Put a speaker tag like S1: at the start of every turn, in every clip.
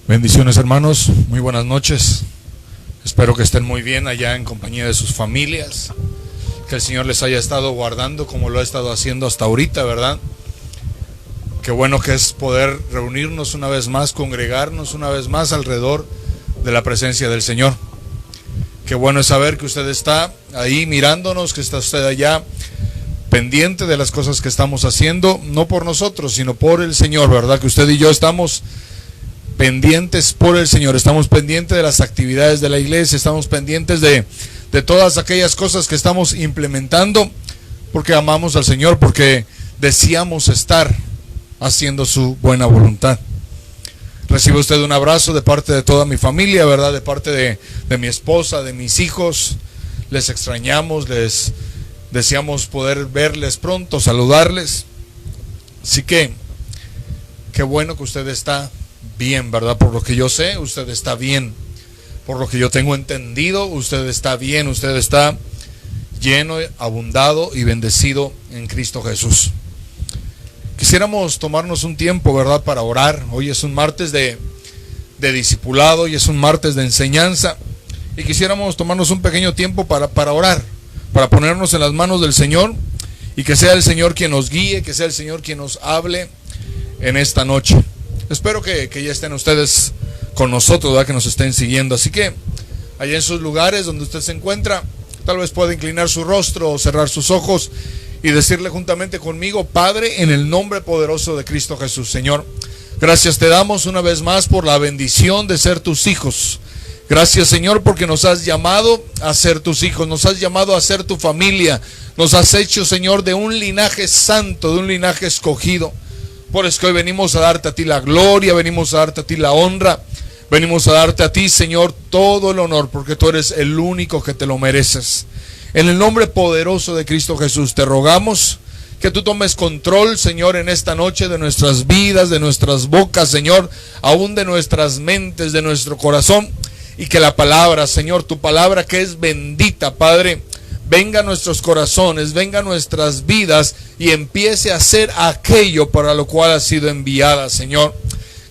S1: Bendiciones, hermanos, muy buenas noches. Espero que estén muy bien allá en compañía de sus familias, que el Señor les haya estado guardando como lo ha estado haciendo hasta ahorita, ¿verdad? Qué bueno que es poder reunirnos una vez más, congregarnos una vez más alrededor de la presencia del Señor. Qué bueno es saber que usted está ahí mirándonos, que está usted allá pendiente de las cosas que estamos haciendo, no por nosotros, sino por el Señor, ¿verdad? Que usted y yo estamos pendientes por el Señor, estamos pendientes de las actividades de la iglesia, estamos pendientes de todas aquellas cosas que estamos implementando, porque amamos al Señor, porque deseamos estar haciendo su buena voluntad. Recibe usted un abrazo de parte de toda mi familia, ¿verdad? De parte de mi esposa, de mis hijos. Les extrañamos, les deseamos poder verles pronto, saludarles. Así que, qué bueno que usted está bien, ¿verdad? Por lo que yo sé, usted está bien. Por lo que yo tengo entendido, usted está bien, usted está lleno, abundado y bendecido en Cristo Jesús. Quisiéramos tomarnos un tiempo, ¿verdad?, para orar. Hoy es un martes de discipulado y es un martes de enseñanza. Y quisiéramos tomarnos un pequeño tiempo para orar, para ponernos en las manos del Señor y que sea el Señor quien nos guíe, que sea el Señor quien nos hable en esta noche. Espero que ya estén ustedes con nosotros, ¿verdad?, que nos estén siguiendo. Así que allá en sus lugares donde usted se encuentra, tal vez pueda inclinar su rostro o cerrar sus ojos y decirle juntamente conmigo: Padre, en el nombre poderoso de Cristo Jesús, Señor, gracias te damos una vez más por la bendición de ser tus hijos. Gracias, Señor, porque nos has llamado a ser tus hijos, nos has llamado a ser tu familia, nos has hecho, Señor, de un linaje santo, de un linaje escogido. Por eso que hoy venimos a darte a ti la gloria, venimos a darte a ti la honra, venimos a darte a ti, Señor, todo el honor, porque tú eres el único que te lo mereces. En el nombre poderoso de Cristo Jesús te rogamos que tú tomes control, Señor, en esta noche de nuestras vidas, de nuestras bocas, Señor, aún de nuestras mentes, de nuestro corazón, y que la palabra, Señor, tu palabra que es bendita, Padre, venga a nuestros corazones, venga a nuestras vidas y empiece a hacer aquello para lo cual ha sido enviada, Señor.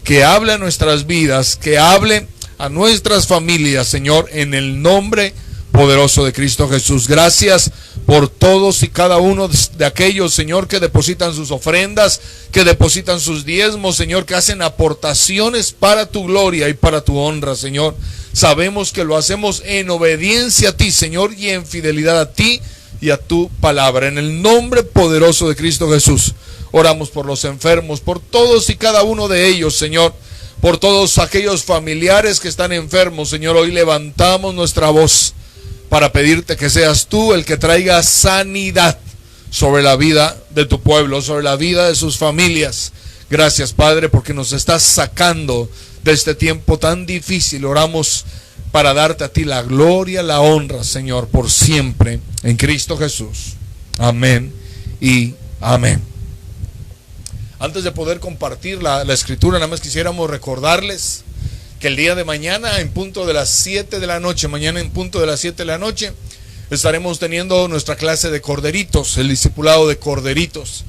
S1: Que hable a nuestras vidas, que hable a nuestras familias, Señor, en el nombre poderoso de Cristo Jesús. Gracias por todos y cada uno de aquellos, Señor, que depositan sus ofrendas, que depositan sus diezmos, Señor, que hacen aportaciones para tu gloria y para tu honra, Señor. Sabemos que lo hacemos en obediencia a ti, Señor, y en fidelidad a ti y a tu palabra. En el nombre poderoso de Cristo Jesús, oramos por los enfermos, por todos y cada uno de ellos, Señor. Por todos aquellos familiares que están enfermos, Señor, hoy levantamos nuestra voz para pedirte que seas tú el que traiga sanidad sobre la vida de tu pueblo, sobre la vida de sus familias. Gracias, Padre, porque nos estás sacando de este tiempo tan difícil. Oramos para darte a ti la gloria, la honra, Señor, por siempre, en Cristo Jesús. Amén y amén. Antes de poder compartir la escritura, nada más quisiéramos recordarles que el día de mañana, en punto de las 7 de la noche, mañana en punto de las 7 de la noche, estaremos teniendo nuestra clase de corderitos, el discipulado de corderitos.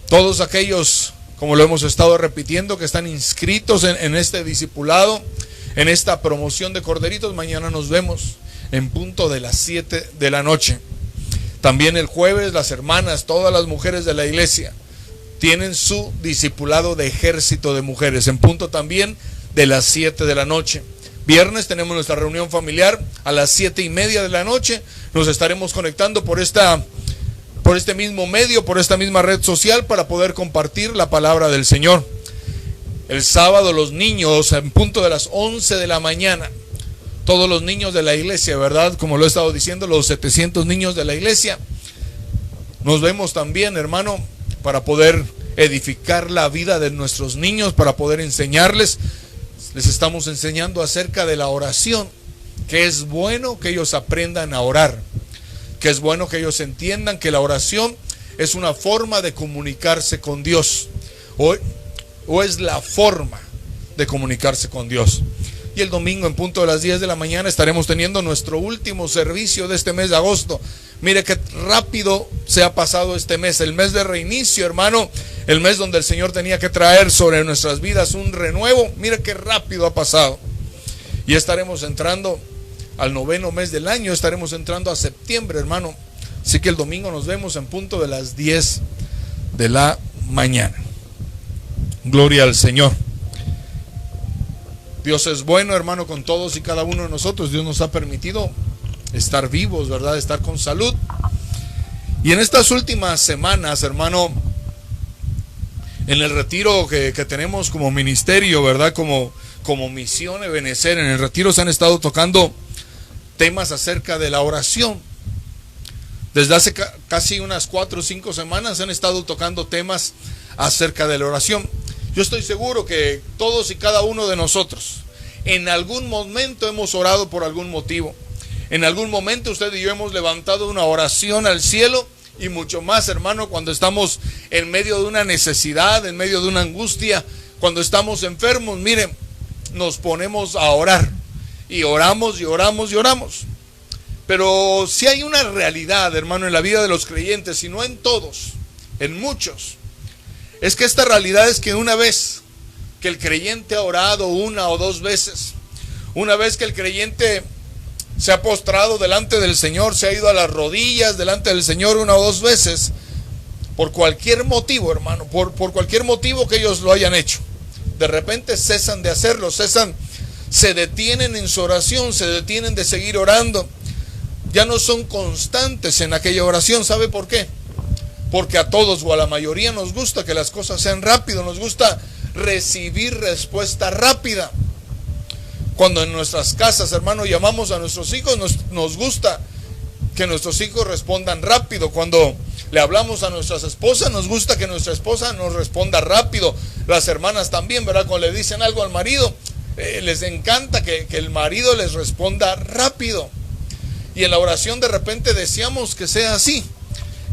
S1: Todos aquellos, como lo hemos estado repitiendo, que están inscritos en este discipulado, en esta promoción de corderitos, mañana nos vemos en punto de las 7 de la noche. También el jueves, las hermanas, todas las mujeres de la iglesia, tienen su discipulado de ejército de mujeres, en punto también de las 7 de la noche. Viernes tenemos nuestra reunión familiar a las 7:30 de la noche. Nos estaremos conectando por este mismo medio, por esta misma red social, para poder compartir la palabra del Señor. El sábado los niños, en punto de las 11 de la mañana, todos los niños de la iglesia, ¿verdad? Como lo he estado diciendo, los 700 niños de la iglesia. Nos vemos también, hermano, para poder edificar la vida de nuestros niños, para poder enseñarles. Les estamos enseñando acerca de la oración, que es bueno que ellos aprendan a orar, que es bueno que ellos entiendan que la oración es una forma de comunicarse con Dios, o es la forma de comunicarse con Dios. Y el domingo en punto de las 10 de la mañana estaremos teniendo nuestro último servicio de este mes de agosto. Mire qué rápido se ha pasado este mes, el mes de reinicio, hermano, El mes donde el Señor tenía que traer sobre nuestras vidas un renuevo. Mira qué rápido ha pasado. Y estaremos entrando al 9º mes del año. Estaremos entrando a septiembre, hermano. Así que el domingo nos vemos en punto de las 10 de la mañana. Gloria al Señor. Dios es bueno, hermano, con todos y cada uno de nosotros. Dios nos ha permitido estar vivos, ¿verdad? Estar con salud. Y en estas últimas semanas, hermano, en el retiro que tenemos como ministerio, ¿verdad? Como misión de Benecer, en el retiro se han estado tocando temas acerca de la oración. Desde hace casi unas 4 o 5 semanas han estado tocando temas acerca de la oración. Yo estoy seguro que todos y cada uno de nosotros en algún momento hemos orado por algún motivo. En algún momento usted y yo hemos levantado una oración al cielo. Y mucho más, hermano, cuando estamos en medio de una necesidad, en medio de una angustia, cuando estamos enfermos, miren, nos ponemos a orar. Y oramos y oramos y oramos. Pero si hay una realidad, hermano, en la vida de los creyentes, y no en todos, en muchos, es que esta realidad es que una vez que el creyente ha orado 1 o 2 veces, una vez que el creyente se ha postrado delante del Señor, se ha ido a las rodillas delante del Señor 1 o 2 veces, por cualquier motivo, hermano, por cualquier motivo que ellos lo hayan hecho, de repente cesan de hacerlo, se detienen en su oración, se detienen de seguir orando, ya no son constantes en aquella oración. ¿Sabe por qué? Porque a todos o a la mayoría nos gusta que las cosas sean rápido, nos gusta recibir respuesta rápida. Cuando en nuestras casas, hermano, llamamos a nuestros hijos, nos gusta que nuestros hijos respondan rápido. Cuando le hablamos a nuestras esposas, nos gusta que nuestra esposa nos responda rápido. Las hermanas también, ¿verdad? Cuando le dicen algo al marido, les encanta que el marido les responda rápido. Y en la oración de repente deseamos que sea así,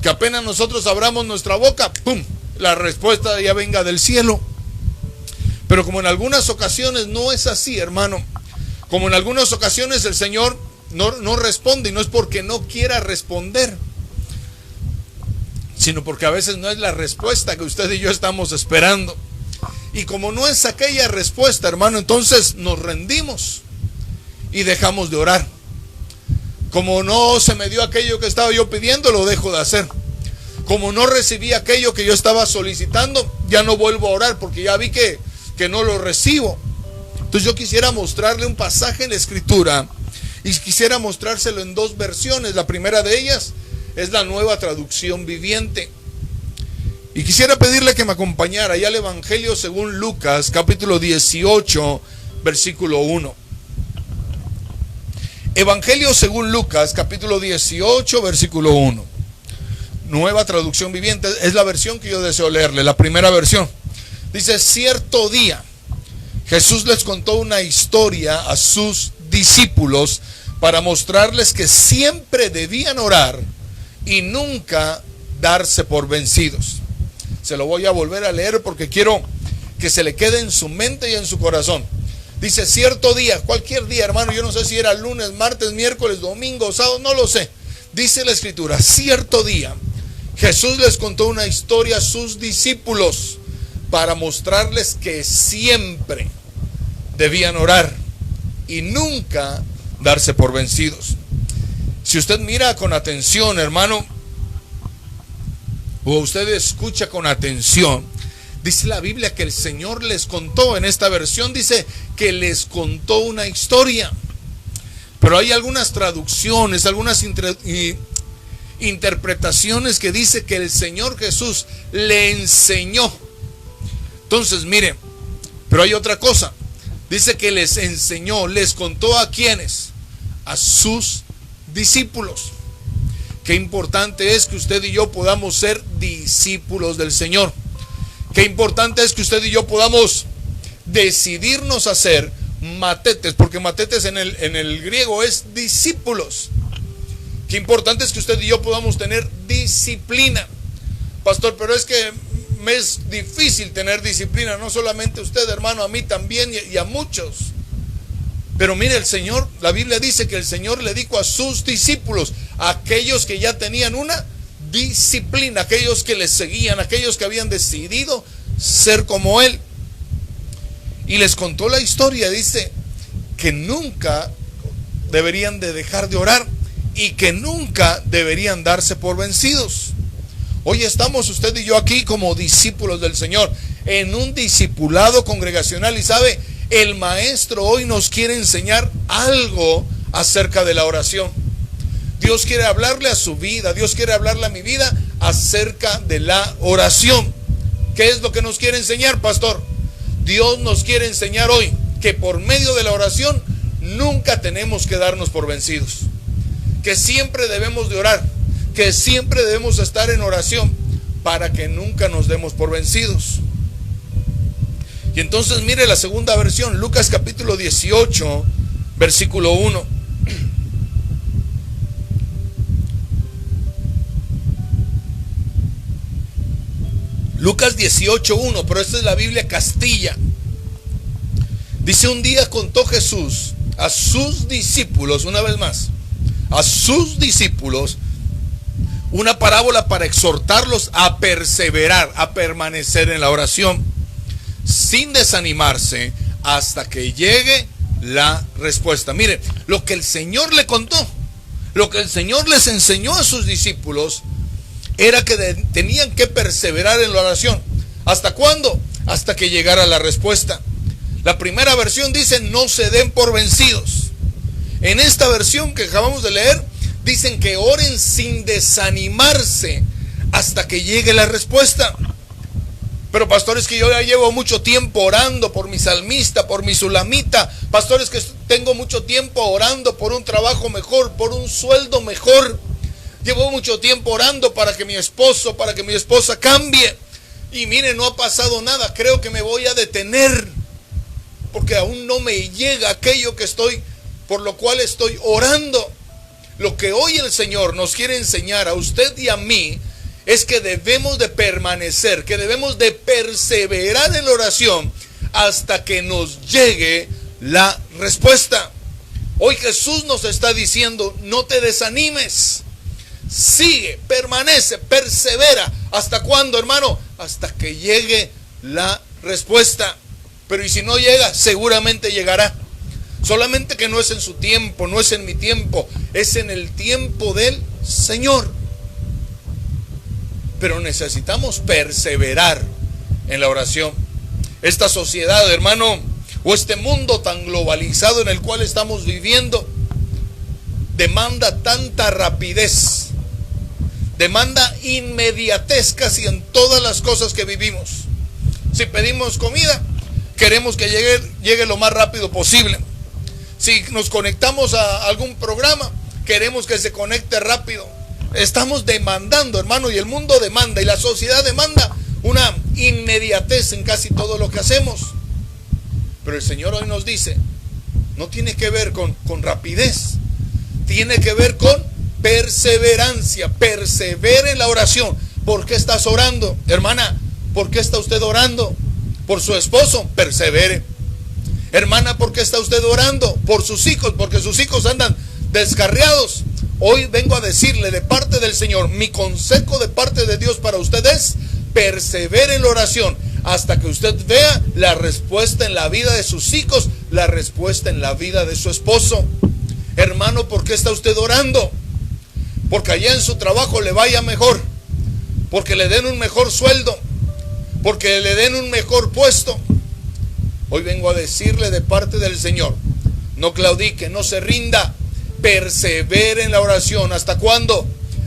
S1: que apenas nosotros abramos nuestra boca, ¡pum!, la respuesta ya venga del cielo. Pero como en algunas ocasiones no es así, hermano, como en algunas ocasiones el Señor no responde, y no es porque no quiera responder, sino porque a veces no es la respuesta que usted y yo estamos esperando. Y como no es aquella respuesta, hermano, entonces nos rendimos y dejamos de orar. Como no se me dio aquello que estaba yo pidiendo, lo dejo de hacer. Como no recibí aquello que yo estaba solicitando, ya no vuelvo a orar porque ya vi que no lo recibo. Entonces yo quisiera mostrarle un pasaje en la Escritura y quisiera mostrárselo en 2 versiones. La primera de ellas es la Nueva Traducción Viviente. Y quisiera pedirle que me acompañara ya al Evangelio según Lucas, capítulo 18, versículo 1. Evangelio según Lucas, capítulo 18, versículo 1. Nueva Traducción Viviente, es la versión que yo deseo leerle, la primera versión. Dice: cierto día Jesús les contó una historia a sus discípulos para mostrarles que siempre debían orar y nunca darse por vencidos. Se lo voy a volver a leer porque quiero que se le quede en su mente y en su corazón. Dice: cierto día, cualquier día, hermano, yo no sé si era lunes, martes, miércoles, domingo, sábado, no lo sé. Dice la Escritura: cierto día Jesús les contó una historia a sus discípulos para mostrarles que siempre debían orar y nunca darse por vencidos. Si usted mira con atención, hermano, o usted escucha con atención, dice la Biblia que el Señor les contó, en esta versión dice que les contó una historia. Pero hay algunas traducciones, algunas interpretaciones que dice que el Señor Jesús le enseñó. Entonces, miren, pero hay otra cosa. Dice que les enseñó, les contó ¿a quiénes? A sus discípulos. Qué importante es que usted y yo podamos ser discípulos del Señor. Qué importante es que usted y yo podamos decidirnos a ser matetes, porque matetes en el griego es discípulos. Qué importante es que usted y yo podamos tener disciplina. Pastor, pero es que me es difícil tener disciplina. No solamente usted, hermano, a mí también y a muchos. Pero mire, el Señor, la Biblia dice que el Señor le dijo a sus discípulos, a aquellos que ya tenían una disciplina, aquellos que le seguían, aquellos que habían decidido ser como él. Y les contó la historia, dice que nunca deberían de dejar de orar y que nunca deberían darse por vencidos. Hoy estamos usted y yo aquí como discípulos del Señor en un discipulado congregacional, y sabe, el maestro hoy nos quiere enseñar algo acerca de la oración. Dios quiere hablarle a su vida, Dios quiere hablarle a mi vida acerca de la oración. ¿Qué es lo que nos quiere enseñar, pastor? Dios nos quiere enseñar hoy que por medio de la oración nunca tenemos que darnos por vencidos, que siempre debemos de orar, que siempre debemos estar en oración para que nunca nos demos por vencidos. Y entonces mire la segunda versión, Lucas capítulo 18, versículo 1. Lucas 18:1, pero esta es la Biblia Castilla. Dice: un día contó Jesús a sus discípulos, una vez más, a sus discípulos, una parábola para exhortarlos a perseverar, a permanecer en la oración, sin desanimarse hasta que llegue la respuesta. Mire, lo que el Señor le contó, lo que el Señor les enseñó a sus discípulos, era que tenían que perseverar en la oración. ¿Hasta cuándo? Hasta que llegara la respuesta. La primera versión dice: no se den por vencidos. En esta versión que acabamos de leer, dicen que oren sin desanimarse hasta que llegue la respuesta. Pero pastores, que yo ya llevo mucho tiempo orando por mi salmista, por mi sulamita. Pastores, que tengo mucho tiempo orando por un trabajo mejor, por un sueldo mejor. Llevo mucho tiempo orando para que mi esposo, para que mi esposa cambie. Y mire, no ha pasado nada. Creo que me voy a detener, porque aún no me llega aquello que por lo cual estoy orando. Lo que hoy el Señor nos quiere enseñar a usted y a mí es que debemos de permanecer, que debemos de perseverar en la oración hasta que nos llegue la respuesta. Hoy Jesús nos está diciendo: no te desanimes. Sigue, permanece, persevera. ¿Hasta cuándo, hermano? Hasta que llegue la respuesta. Pero ¿y si no llega? Seguramente llegará. Solamente que no es en su tiempo, no es en mi tiempo, es en el tiempo del Señor. Pero necesitamos perseverar en la oración. Esta sociedad, hermano, o este mundo tan globalizado en el cual estamos viviendo, demanda tanta rapidez, demanda inmediatez casi en todas las cosas que vivimos. Si pedimos comida, queremos que llegue lo más rápido posible. Si nos conectamos a algún programa, queremos que se conecte rápido. Estamos demandando, hermano, y el mundo demanda, y la sociedad demanda una inmediatez en casi todo lo que hacemos. Pero el Señor hoy nos dice: no tiene que ver con rapidez, tiene que ver con perseverancia. Persevere en la oración. ¿Por qué estás orando, hermana? ¿Por qué está usted orando? ¿Por su esposo? Persevere. Hermana, ¿por qué está usted orando? Por sus hijos, porque sus hijos andan descarriados. Hoy vengo a decirle de parte del Señor, mi consejo de parte de Dios para usted es: persevere en la oración hasta que usted vea la respuesta en la vida de sus hijos, la respuesta en la vida de su esposo. Hermano, ¿por qué está usted orando? Porque allá en su trabajo le vaya mejor, porque le den un mejor sueldo, porque le den un mejor puesto. Hoy vengo a decirle de parte del Señor: no claudique, no se rinda, persevere en la oración. ¿Hasta cuándo?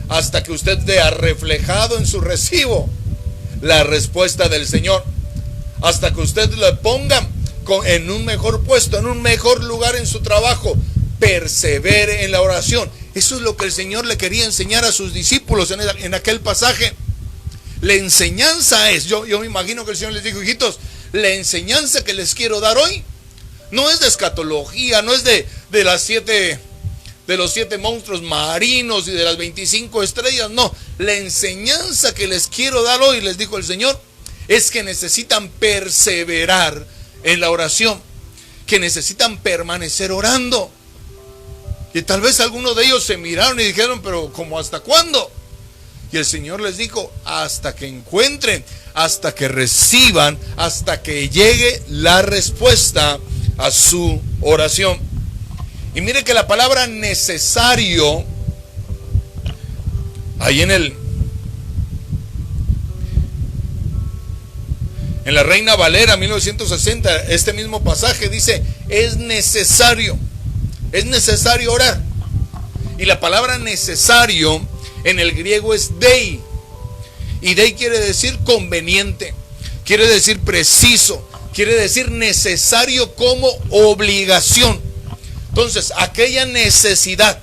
S1: Hasta que usted vea reflejado en su recibo la respuesta del Señor, hasta que usted le ponga en un mejor puesto, en un mejor lugar en su trabajo. Persevere en la oración. Eso es lo que el Señor le quería enseñar a sus discípulos en aquel pasaje. La enseñanza es, yo me imagino que el Señor les dijo: hijitos, la enseñanza que les quiero dar hoy no es de escatología, no es de los 7 monstruos marinos y de las 25 estrellas. No, la enseñanza que les quiero dar hoy, les dijo el Señor, es que necesitan perseverar en la oración, que necesitan permanecer orando. Y tal vez algunos de ellos se miraron y dijeron: pero ¿cómo hasta cuándo? Y el Señor les dijo, hasta que encuentren, hasta que reciban, hasta que llegue la respuesta a su oración. Y mire que la palabra necesario, ahí en la Reina Valera 1960, este mismo pasaje dice, es necesario orar. Y la palabra necesario en el griego es dei. Y dei quiere decir conveniente, quiere decir preciso, quiere decir necesario como obligación. Entonces, aquella necesidad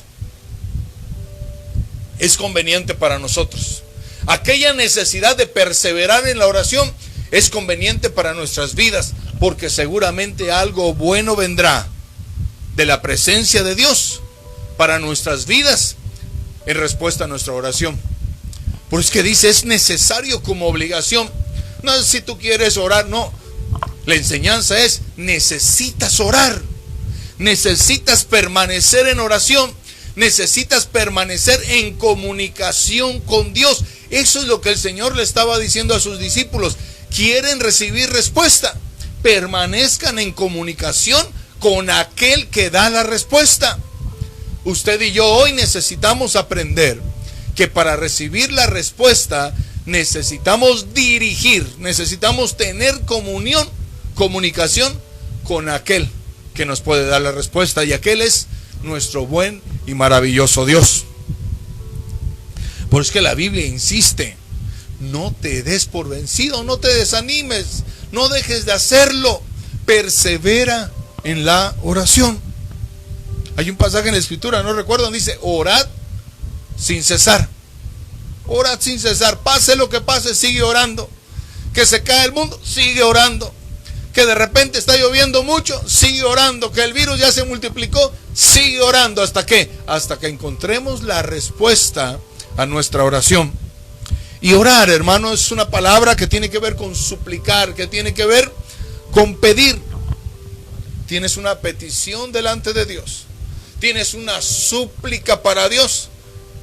S1: es conveniente para nosotros. Aquella necesidad de perseverar en la oración es conveniente para nuestras vidas, porque seguramente algo bueno vendrá de la presencia de Dios para nuestras vidas en respuesta a nuestra oración. Por eso es que dice, es necesario como obligación. No es si tú quieres orar, no. La enseñanza es, necesitas orar. Necesitas permanecer en oración. Necesitas permanecer en comunicación con Dios. Eso es lo que el Señor le estaba diciendo a sus discípulos. Quieren recibir respuesta, permanezcan en comunicación con aquel que da la respuesta. Usted y yo hoy necesitamos aprender que para recibir la respuesta necesitamos dirigir, necesitamos tener comunicación con aquel que nos puede dar la respuesta, y aquel es nuestro buen y maravilloso Dios. Por eso es que la Biblia insiste, no te des por vencido, no te desanimes, no dejes de hacerlo, persevera en la oración. Hay un pasaje en la Escritura, no recuerdo, donde dice, orad sin cesar. Orad sin cesar, pase lo que pase, sigue orando. Que se cae el mundo, sigue orando. Que de repente está lloviendo mucho, sigue orando. Que el virus ya se multiplicó, sigue orando. ¿Hasta qué? Hasta que encontremos la respuesta a nuestra oración. Y orar, hermano, es una palabra que tiene que ver con suplicar, que tiene que ver con pedir. Tienes una petición delante de Dios, tienes una súplica para Dios.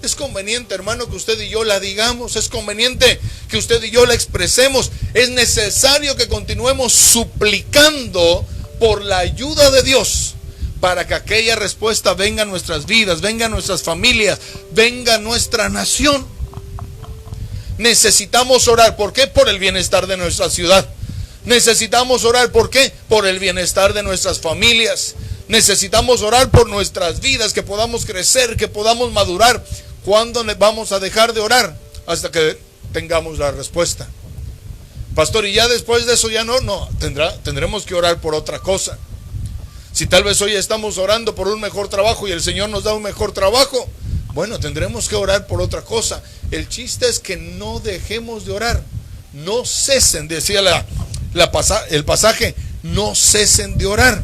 S1: Es conveniente, hermano, que usted y yo la digamos, es conveniente que usted y yo la expresemos. Es necesario que continuemos suplicando por la ayuda de Dios, para que aquella respuesta venga a nuestras vidas, venga a nuestras familias, venga a nuestra nación. Necesitamos orar, ¿por qué? Por el bienestar de nuestra ciudad. Necesitamos orar, ¿por qué? Por el bienestar de nuestras familias. Necesitamos orar por nuestras vidas, que podamos crecer, que podamos madurar. ¿Cuándo vamos a dejar de orar? Hasta que tengamos la respuesta. Pastor, y ya después de eso ya no, tendremos que orar por otra cosa. Si tal vez hoy estamos orando por un mejor trabajo y el Señor nos da un mejor trabajo, bueno, tendremos que orar por otra cosa. El chiste es que no dejemos de orar. No cesen, decía el pasaje, no cesen de orar.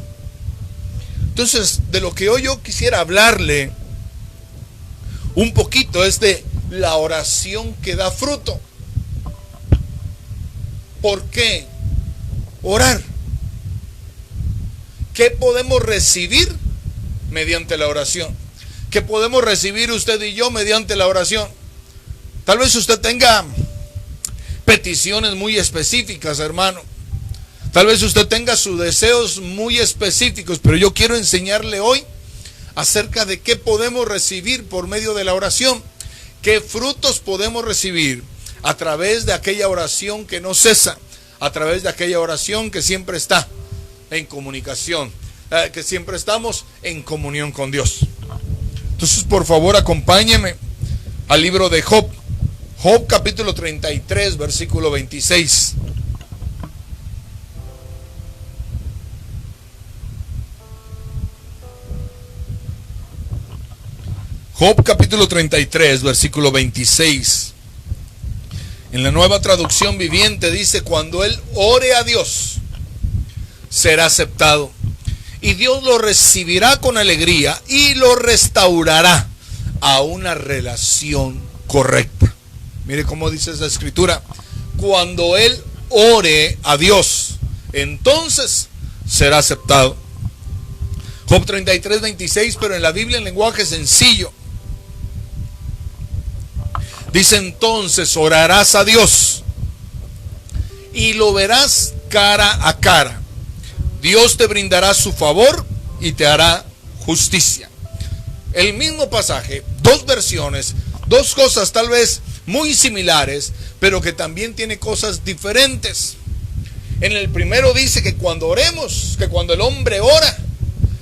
S1: Entonces, de lo que hoy yo quisiera hablarle un poquito es de la oración que da fruto. ¿Por qué orar? ¿Qué podemos recibir mediante la oración? ¿Qué podemos recibir usted y yo mediante la oración? Tal vez usted tenga peticiones muy específicas, hermano. Tal vez usted tenga sus deseos muy específicos, pero yo quiero enseñarle hoy acerca de qué podemos recibir por medio de la oración. Qué frutos podemos recibir a través de aquella oración que no cesa, a través de aquella oración que siempre está en comunicación, que siempre estamos en comunión con Dios. Entonces, por favor, acompáñeme al libro de Job. Job capítulo 33, versículo 26. Job capítulo 33, versículo 26. En la Nueva Traducción Viviente dice, cuando él ore a Dios, será aceptado. Y Dios lo recibirá con alegría y lo restaurará a una relación correcta. Mire cómo dice esa escritura. Cuando él ore a Dios, entonces será aceptado. Job 33, 26, pero en la Biblia en lenguaje sencillo. Dice: entonces orarás a Dios y lo verás cara a cara. Dios te brindará su favor y te hará justicia. El mismo pasaje, dos versiones, dos cosas tal vez muy similares, pero que también tiene cosas diferentes. En el primero dice que cuando oremos, que cuando el hombre ora,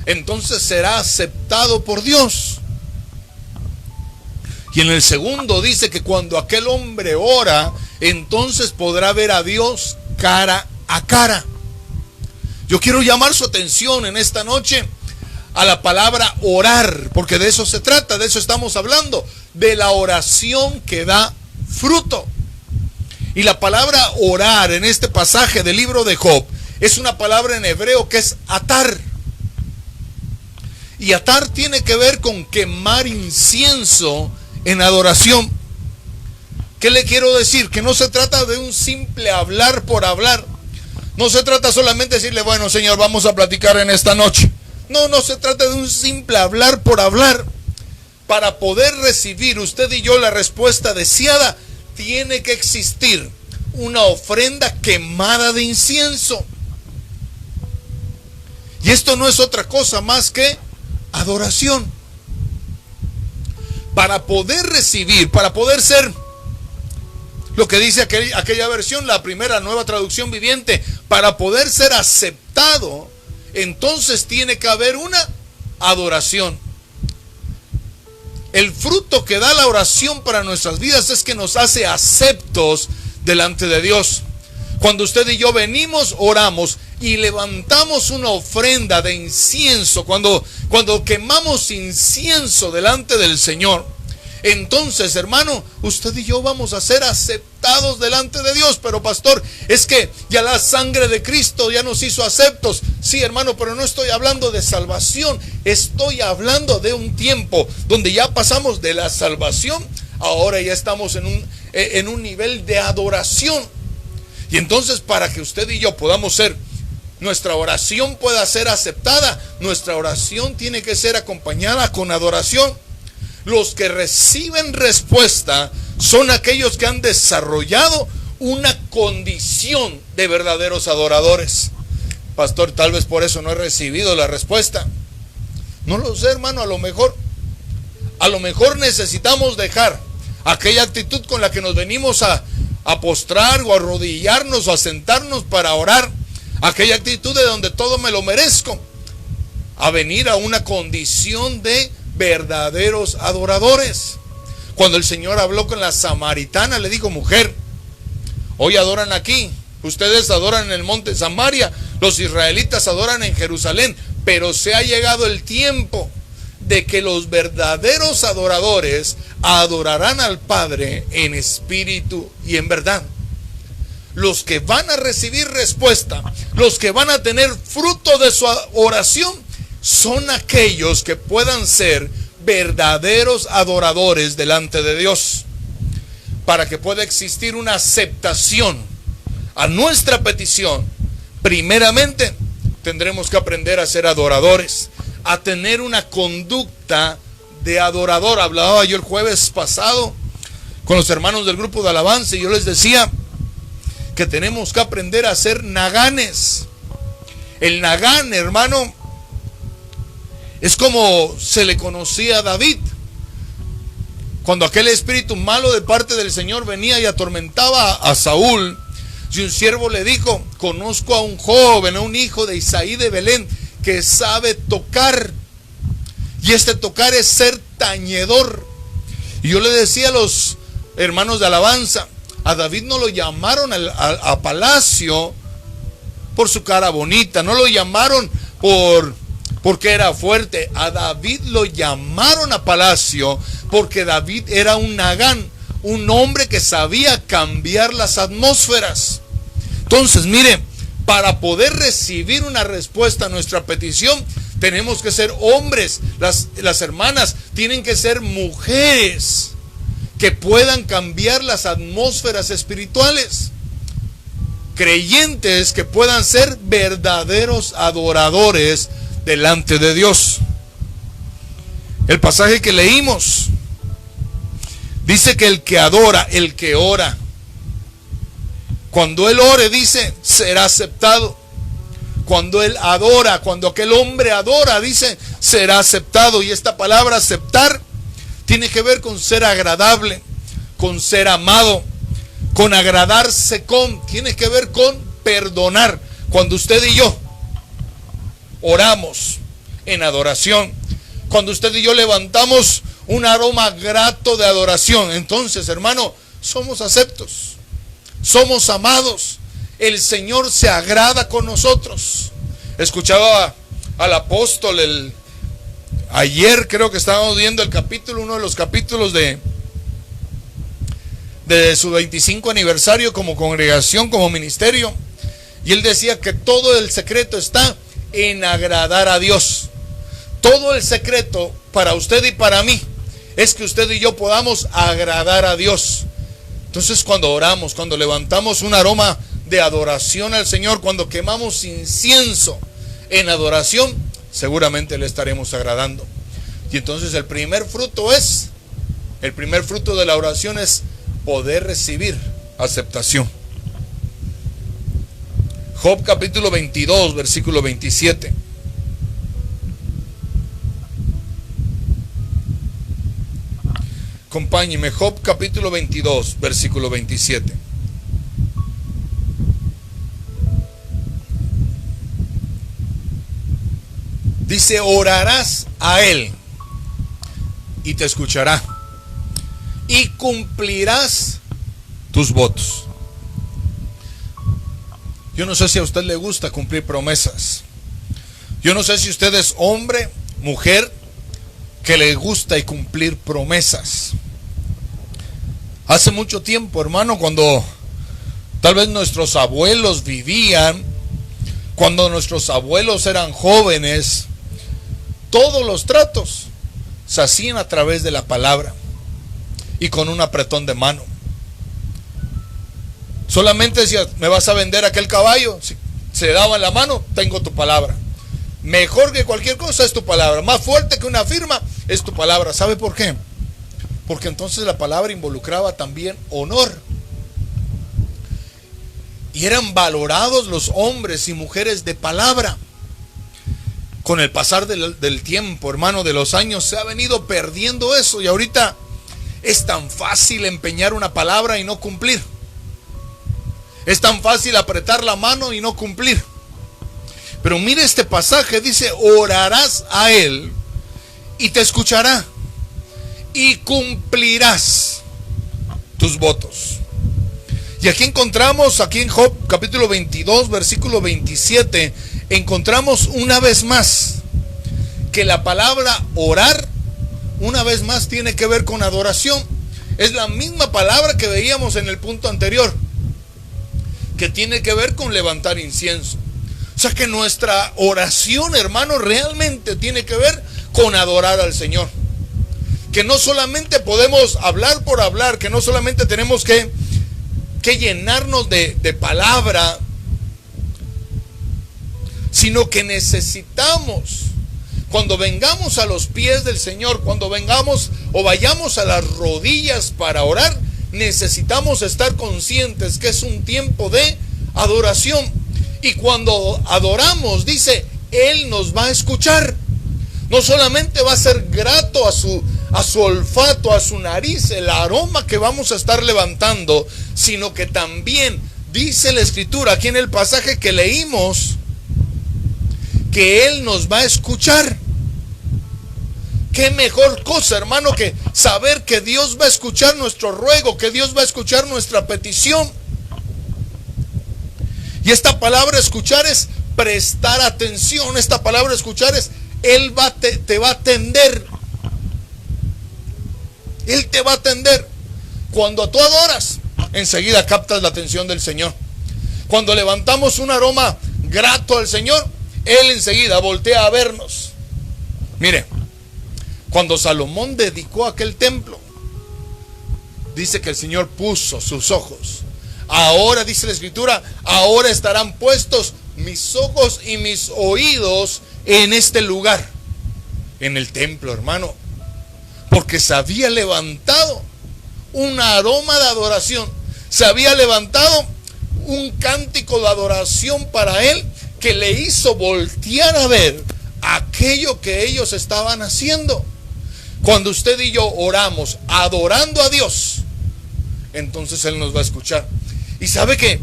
S1: entonces será aceptado por Dios. Y en el segundo dice que cuando aquel hombre ora, entonces podrá ver a Dios cara a cara. Yo quiero llamar su atención en esta noche a la palabra orar, porque de eso se trata, de eso estamos hablando, de la oración que da fruto. Y la palabra orar en este pasaje del libro de Job es una palabra en hebreo que es atar. Y atar tiene que ver con quemar incienso en adoración. ¿Qué le quiero decir? Que no se trata de un simple hablar por hablar. No se trata solamente de decirle: bueno, Señor, vamos a platicar en esta noche. No se trata de un simple hablar por hablar. Para poder recibir usted y yo la respuesta deseada, tiene que existir una ofrenda quemada de incienso. Y esto no es otra cosa más que adoración. Para poder recibir, para poder ser lo que dice aquella versión, la primera Nueva Traducción Viviente, para poder ser aceptado, entonces tiene que haber una adoración. El fruto que da la oración para nuestras vidas es que nos hace aceptos delante de Dios. Cuando usted y yo venimos, oramos y levantamos una ofrenda de incienso, cuando quemamos incienso delante del Señor, entonces, hermano, usted y yo vamos a ser aceptados delante de Dios. Pero pastor, es que ya la sangre de Cristo ya nos hizo aceptos. Sí, hermano, pero no estoy hablando de salvación. Estoy hablando de un tiempo donde ya pasamos de la salvación, ahora ya estamos en un nivel de adoración. Y entonces, para que usted y yo podamos ser, nuestra oración pueda ser aceptada, nuestra oración tiene que ser acompañada con adoración. Los que reciben respuesta son aquellos que han desarrollado una condición de verdaderos adoradores. Pastor, tal vez por eso no he recibido la respuesta. No lo sé, hermano, a lo mejor necesitamos dejar aquella actitud con la que nos venimos a postrar o a arrodillarnos o a sentarnos para orar, aquella actitud de donde todo me lo merezco, a venir a una condición de verdaderos adoradores. Cuando el Señor habló con la samaritana, le dijo: mujer, hoy adoran aquí, ustedes adoran en el monte Samaria, los israelitas adoran en Jerusalén, pero se ha llegado el tiempo de que los verdaderos adoradores adorarán al Padre en espíritu y en verdad. Los que van a recibir respuesta, los que van a tener fruto de su oración, son aquellos que puedan ser verdaderos adoradores delante de Dios. Para que pueda existir una aceptación a nuestra petición, primeramente tendremos que aprender a ser adoradores, a tener una conducta de adorador. Hablaba yo el jueves pasado con los hermanos del grupo de alabanza y yo les decía que tenemos que aprender a ser naganes. El nagán, hermano, es como se le conocía a David. Cuando aquel espíritu malo de parte del Señor venía y atormentaba a Saúl, y un siervo le dijo: conozco a un joven, a un hijo de Isaí de Belén, que sabe tocar. Y este tocar es ser tañedor. Y yo le decía a los hermanos de alabanza, a David no lo llamaron a palacio por su cara bonita, no lo llamaron porque era fuerte. A David lo llamaron a palacio porque David era un nagán, un hombre que sabía cambiar las atmósferas. Entonces, mire, para poder recibir una respuesta a nuestra petición, tenemos que ser hombres. Las hermanas tienen que ser mujeres que puedan cambiar las atmósferas espirituales. Creyentes que puedan ser verdaderos adoradores delante de Dios. El pasaje que leímos Dice que el que adora, el que ora, cuando él ore, dice, será aceptado. Cuando él adora, cuando aquel hombre adora, dice, será aceptado. Y esta palabra aceptar tiene que ver con ser agradable, con ser amado, con agradarse con, tiene que ver con perdonar. Cuando usted y yo oramos en adoración, cuando usted y yo levantamos un aroma grato de adoración, entonces, hermano, somos aceptos, somos amados. El Señor se agrada con nosotros. Escuchaba al apóstol ayer, creo que estábamos viendo uno de los capítulos de su 25 aniversario como congregación, como ministerio, y él decía que todo el secreto está en agradar a Dios. Todo el secreto para usted y para mí es que usted y yo podamos agradar a Dios. Entonces, cuando oramos, cuando levantamos un aroma de adoración al Señor, cuando quemamos incienso en adoración, seguramente le estaremos agradando. Y entonces el primer fruto de la oración es poder recibir aceptación. Job capítulo 22, versículo 27. Acompáñeme, Job capítulo 22, versículo 27. Dice, orarás a Él y te escuchará y cumplirás tus votos. Yo no sé si a usted le gusta cumplir promesas. Yo no sé si usted es hombre, mujer, que le gusta y cumplir promesas. Hace mucho tiempo, hermano, cuando tal vez nuestros abuelos vivían, cuando nuestros abuelos eran jóvenes, todos los tratos se hacían a través de la palabra y con un apretón de mano. Solamente decía, ¿me vas a vender aquel caballo? Si se daba en la mano, tengo tu palabra. Mejor que cualquier cosa es tu palabra. Más fuerte que una firma es tu palabra. ¿Sabe por qué? Porque entonces la palabra involucraba también honor. Y eran valorados los hombres y mujeres de palabra. Con el pasar del tiempo, hermano, de los años, se ha venido perdiendo eso. Y ahorita es tan fácil empeñar una palabra y no cumplir. Es tan fácil apretar la mano y no cumplir. Pero mire este pasaje, dice, orarás a Él y te escuchará y cumplirás tus votos. Y aquí encontramos, aquí en Job capítulo 22, versículo 27, encontramos una vez más que la palabra orar, una vez más tiene que ver con adoración. Es la misma palabra que veíamos en el punto anterior, que tiene que ver con levantar incienso. O sea que nuestra oración, hermano, realmente tiene que ver con adorar al Señor. Que no solamente podemos hablar por hablar, que no solamente tenemos que llenarnos de palabra, sino que necesitamos, cuando vengamos a los pies del Señor, cuando vengamos o vayamos a las rodillas para orar, necesitamos estar conscientes que es un tiempo de adoración. Y cuando adoramos, dice, Él nos va a escuchar. No solamente va a ser grato a su olfato, a su nariz, el aroma que vamos a estar levantando, sino que también dice la Escritura aquí en el pasaje que leímos, que Él nos va a escuchar. Qué mejor cosa, hermano, que saber que Dios va a escuchar nuestro ruego, que Dios va a escuchar nuestra petición. Y esta palabra escuchar es prestar atención. Esta palabra escuchar es Él te va a atender. Él te va a atender. Cuando tú adoras, enseguida captas la atención del Señor. Cuando levantamos un aroma grato al Señor, Él enseguida voltea a vernos. Mire, cuando Salomón dedicó aquel templo, dice que el Señor puso sus ojos. Ahora, dice la Escritura, ahora estarán puestos mis ojos y mis oídos en este lugar, en el templo, hermano, porque se había levantado un aroma de adoración. Se había levantado un cántico de adoración para él que le hizo voltear a ver aquello que ellos estaban haciendo. Cuando usted y yo oramos adorando a Dios, entonces Él nos va a escuchar. Y sabe que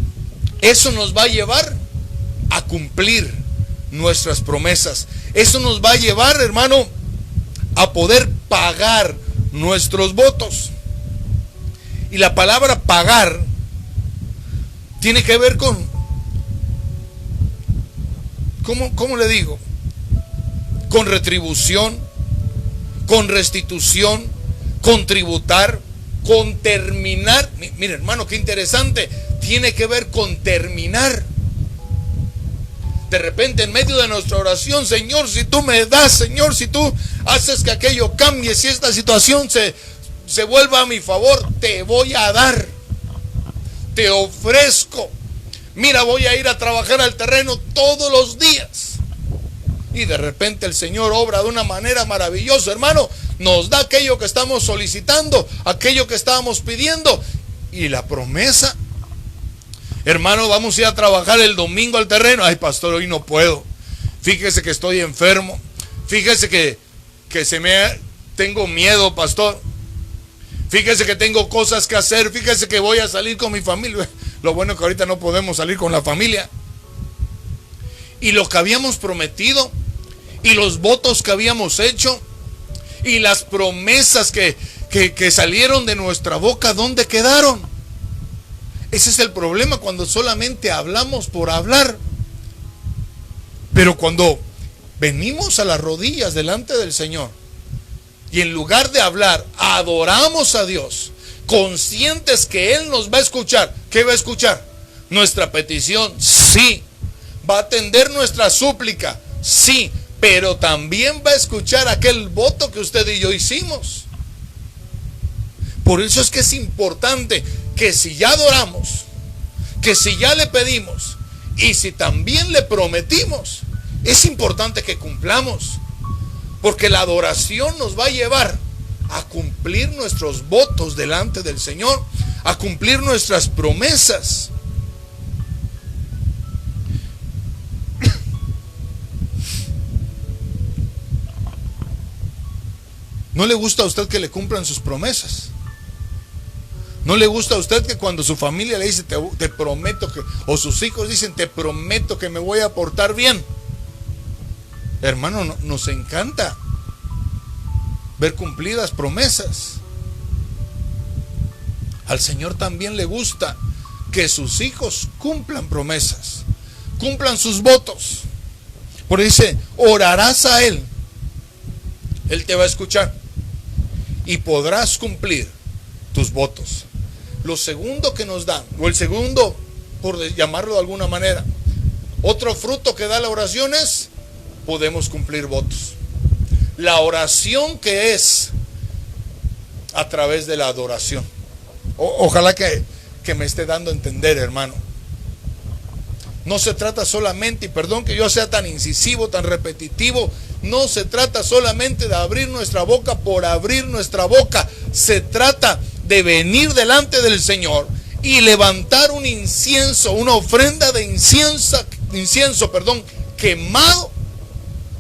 S1: eso nos va a llevar a cumplir nuestras promesas. Eso nos va a llevar, hermano, a poder pagar nuestros votos. Y la palabra pagar tiene que ver con, ¿cómo le digo? Con retribución, con restitución, con tributar, con terminar. Mire, hermano, qué interesante. Tiene que ver con terminar. De repente, en medio de nuestra oración, Señor, si tú me das, Señor, si tú haces que aquello cambie, si esta situación se vuelva a mi favor, te voy a dar. Te ofrezco. Mira, voy a ir a trabajar al terreno todos los días. Y de repente el Señor obra de una manera maravillosa, hermano. Nos da aquello que estamos solicitando, aquello que estábamos pidiendo. Y la promesa, hermano, vamos a ir a trabajar el domingo al terreno. Ay, pastor, hoy no puedo. Fíjese que estoy enfermo. Fíjese que tengo miedo, pastor. Fíjese que tengo cosas que hacer. Fíjese que voy a salir con mi familia. Lo bueno es que ahorita no podemos salir con la familia. Y lo que habíamos prometido, y los votos que habíamos hecho, y las promesas que salieron de nuestra boca, ¿dónde quedaron? Ese es el problema cuando solamente hablamos por hablar. Pero cuando venimos a las rodillas delante del Señor y en lugar de hablar, adoramos a Dios, conscientes que Él nos va a escuchar. ¿Qué va a escuchar? Nuestra petición, sí. Va a atender nuestra súplica, sí. Pero también va a escuchar aquel voto que usted y yo hicimos. Por eso es que es importante que si ya adoramos, que si ya le pedimos y si también le prometimos, es importante que cumplamos. Porque la adoración nos va a llevar a cumplir nuestros votos delante del Señor, a cumplir nuestras promesas. ¿No le gusta a usted que le cumplan sus promesas? ¿No le gusta a usted que cuando su familia le dice te prometo que, o sus hijos dicen te prometo que me voy a portar bien? Hermano, nos encanta ver cumplidas promesas. Al Señor también le gusta que sus hijos cumplan promesas, cumplan sus votos. Por eso dice, orarás a Él, Él te va a escuchar y podrás cumplir tus votos. Lo segundo que nos da, o el segundo, por llamarlo de alguna manera, otro fruto que da la oración es, podemos cumplir votos. La oración que es a través de la adoración. Ojalá que me esté dando a entender, hermano. No se trata solamente, y perdón que yo sea tan incisivo, tan repetitivo, no se trata solamente de abrir nuestra boca por abrir nuestra boca. Se trata de venir delante del Señor y levantar un incienso, una ofrenda de incienso, quemado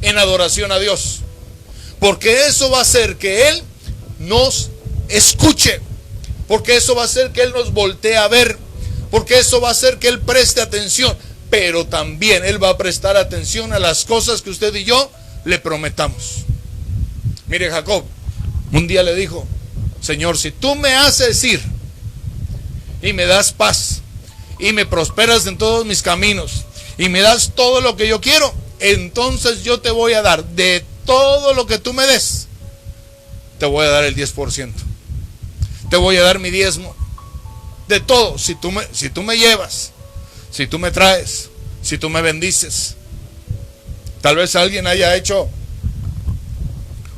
S1: en adoración a Dios. Porque eso va a hacer que Él nos escuche. Porque eso va a hacer que Él nos voltee a ver. Porque eso va a hacer que Él preste atención. Pero también Él va a prestar atención a las cosas que usted y yo le prometamos. Mire, Jacob un día le dijo, Señor, si tú me haces ir y me das paz y me prosperas en todos mis caminos y me das todo lo que yo quiero, entonces yo te voy a dar de todo lo que tú me des, te voy a dar el 10%. Te voy a dar mi diezmo. De todo, si tú me llevas, si tú me traes, si tú me bendices. Tal vez alguien haya hecho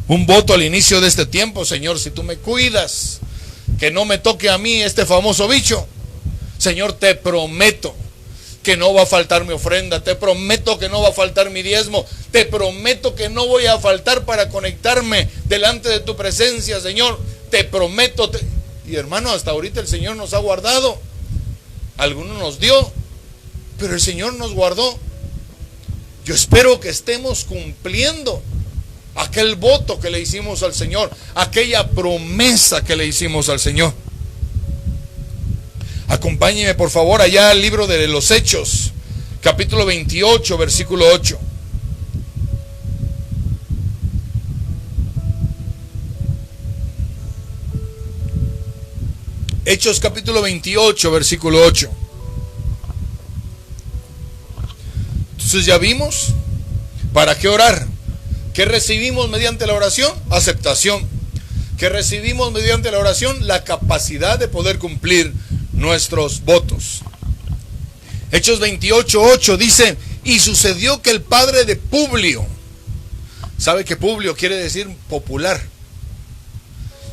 S1: un voto al inicio de este tiempo, Señor, si tú me cuidas, que no me toque a mí este famoso bicho. Señor, te prometo que no va a faltar mi ofrenda, te prometo que no va a faltar mi diezmo, te prometo que no voy a faltar para conectarme delante de tu presencia, Señor, te prometo. Y hermano, hasta ahorita el Señor nos ha guardado. Algunos nos dio, pero el Señor nos guardó. Yo espero que estemos cumpliendo aquel voto que le hicimos al Señor, aquella promesa que le hicimos al Señor. Acompáñeme por favor allá al libro de los Hechos, capítulo 28, versículo 8. Hechos capítulo 28, versículo 8. Entonces ya vimos para qué orar. ¿Qué recibimos mediante la oración? Aceptación. ¿Qué recibimos mediante la oración? La capacidad de poder cumplir nuestros votos. Hechos 28, 8 dice: y sucedió que el padre de Publio, ¿sabe que Publio quiere decir popular?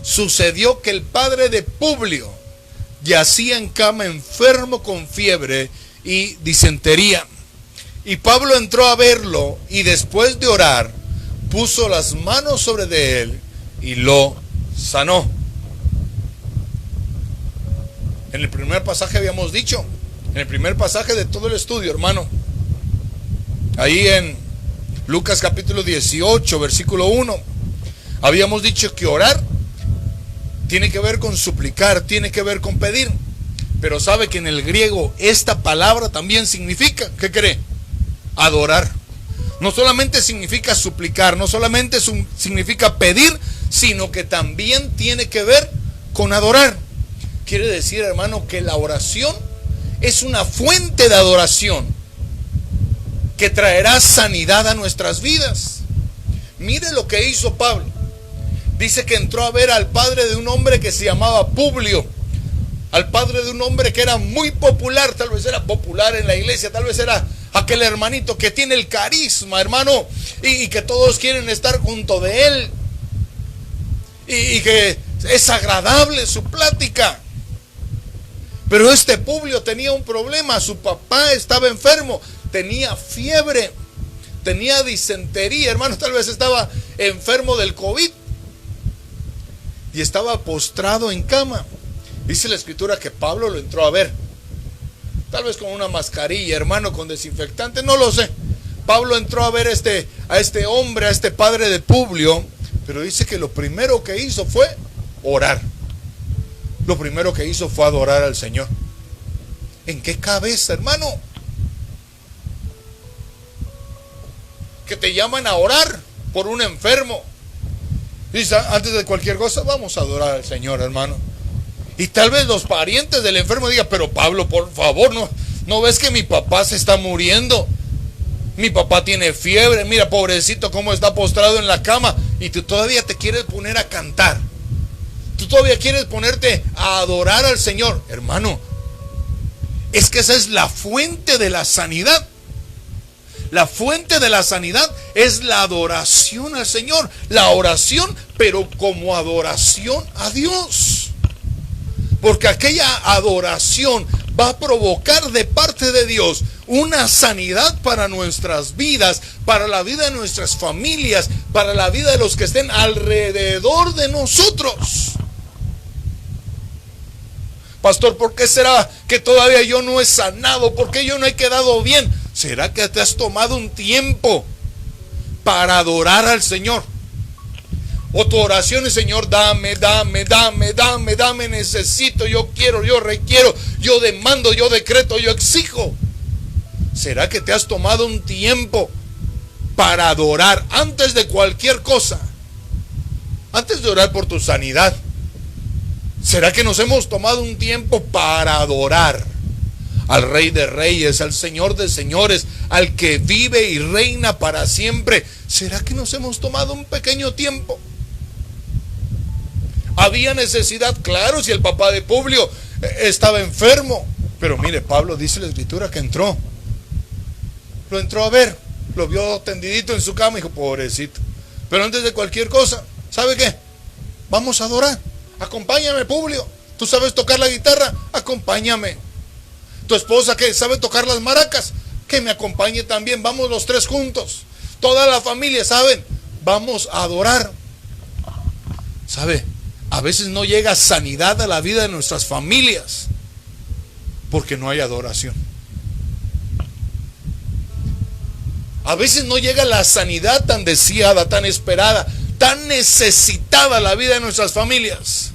S1: Sucedió que el padre de Publio yacía en cama enfermo con fiebre y disentería. Y Pablo entró a verlo y después de orar, puso las manos sobre de él y lo sanó. En el primer pasaje habíamos dicho, en el primer pasaje de todo el estudio, hermano, ahí en Lucas capítulo 18, versículo 1, habíamos dicho que orar tiene que ver con suplicar, tiene que ver con pedir. Pero sabe que en el griego esta palabra también significa, ¿qué cree? Adorar. No solamente significa suplicar, no solamente significa pedir, sino que también tiene que ver con adorar. Quiere decir, hermano, que la oración es una fuente de adoración que traerá sanidad a nuestras vidas. Mire lo que hizo Pablo. Dice que entró a ver al padre de un hombre que se llamaba Publio, al padre de un hombre que era muy popular, tal vez era popular en la iglesia, tal vez era aquel hermanito que tiene el carisma, hermano, y que todos quieren estar junto de él, y que es agradable su plática. Pero este Publio tenía un problema, su papá estaba enfermo, tenía fiebre, tenía disentería, hermano, tal vez estaba enfermo del COVID y estaba postrado en cama. Dice la escritura que Pablo lo entró a ver, tal vez con una mascarilla, hermano, con desinfectante, no lo sé. Pablo entró a ver a este hombre, a este padre de Publio, pero dice que lo primero que hizo fue orar. Lo primero que hizo fue adorar al Señor. ¿En qué cabeza, hermano? Que te llaman a orar por un enfermo. Dice, antes de cualquier cosa, vamos a adorar al Señor, hermano. Y tal vez los parientes del enfermo digan, pero Pablo, por favor, ¿no ves que mi papá se está muriendo? Mi papá tiene fiebre, mira, pobrecito, cómo está postrado en la cama. Y tú todavía te quieres poner a cantar. Tú todavía quieres ponerte a adorar al Señor. Hermano, es que esa es la fuente de la sanidad. La fuente de la sanidad es la adoración al Señor. La oración, pero como adoración a Dios. Porque aquella adoración va a provocar de parte de Dios una sanidad para nuestras vidas, para la vida de nuestras familias, para la vida de los que estén alrededor de nosotros. Pastor, ¿por qué será que todavía yo no he sanado? ¿Por qué yo no he quedado bien? ¿Será que te has tomado un tiempo para adorar al Señor? O tu oración es, Señor, dame, necesito, yo quiero, yo requiero, yo demando, yo decreto, yo exijo. ¿Será que te has tomado un tiempo para adorar antes de cualquier cosa? Antes de orar por tu sanidad, ¿será que nos hemos tomado un tiempo para adorar al Rey de Reyes, al Señor de Señores, al que vive y reina para siempre? ¿Será que nos hemos tomado un pequeño tiempo? Había necesidad, claro, si el papá de Publio estaba enfermo. Pero mire, Pablo dice la escritura que entró. Lo entró a ver, lo vio tendidito en su cama y dijo, pobrecito. Pero antes de cualquier cosa, ¿sabe qué? Vamos a adorar. Acompáñame, Publio. ¿Tú sabes tocar la guitarra? Acompáñame. Tu esposa que sabe tocar las maracas, que me acompañe también. Vamos los tres juntos. Toda la familia, ¿saben? Vamos a adorar. ¿Sabe? A veces no llega sanidad a la vida de nuestras familias porque no hay adoración. A veces no llega la sanidad tan deseada, tan esperada, tan necesitada a la vida de nuestras familias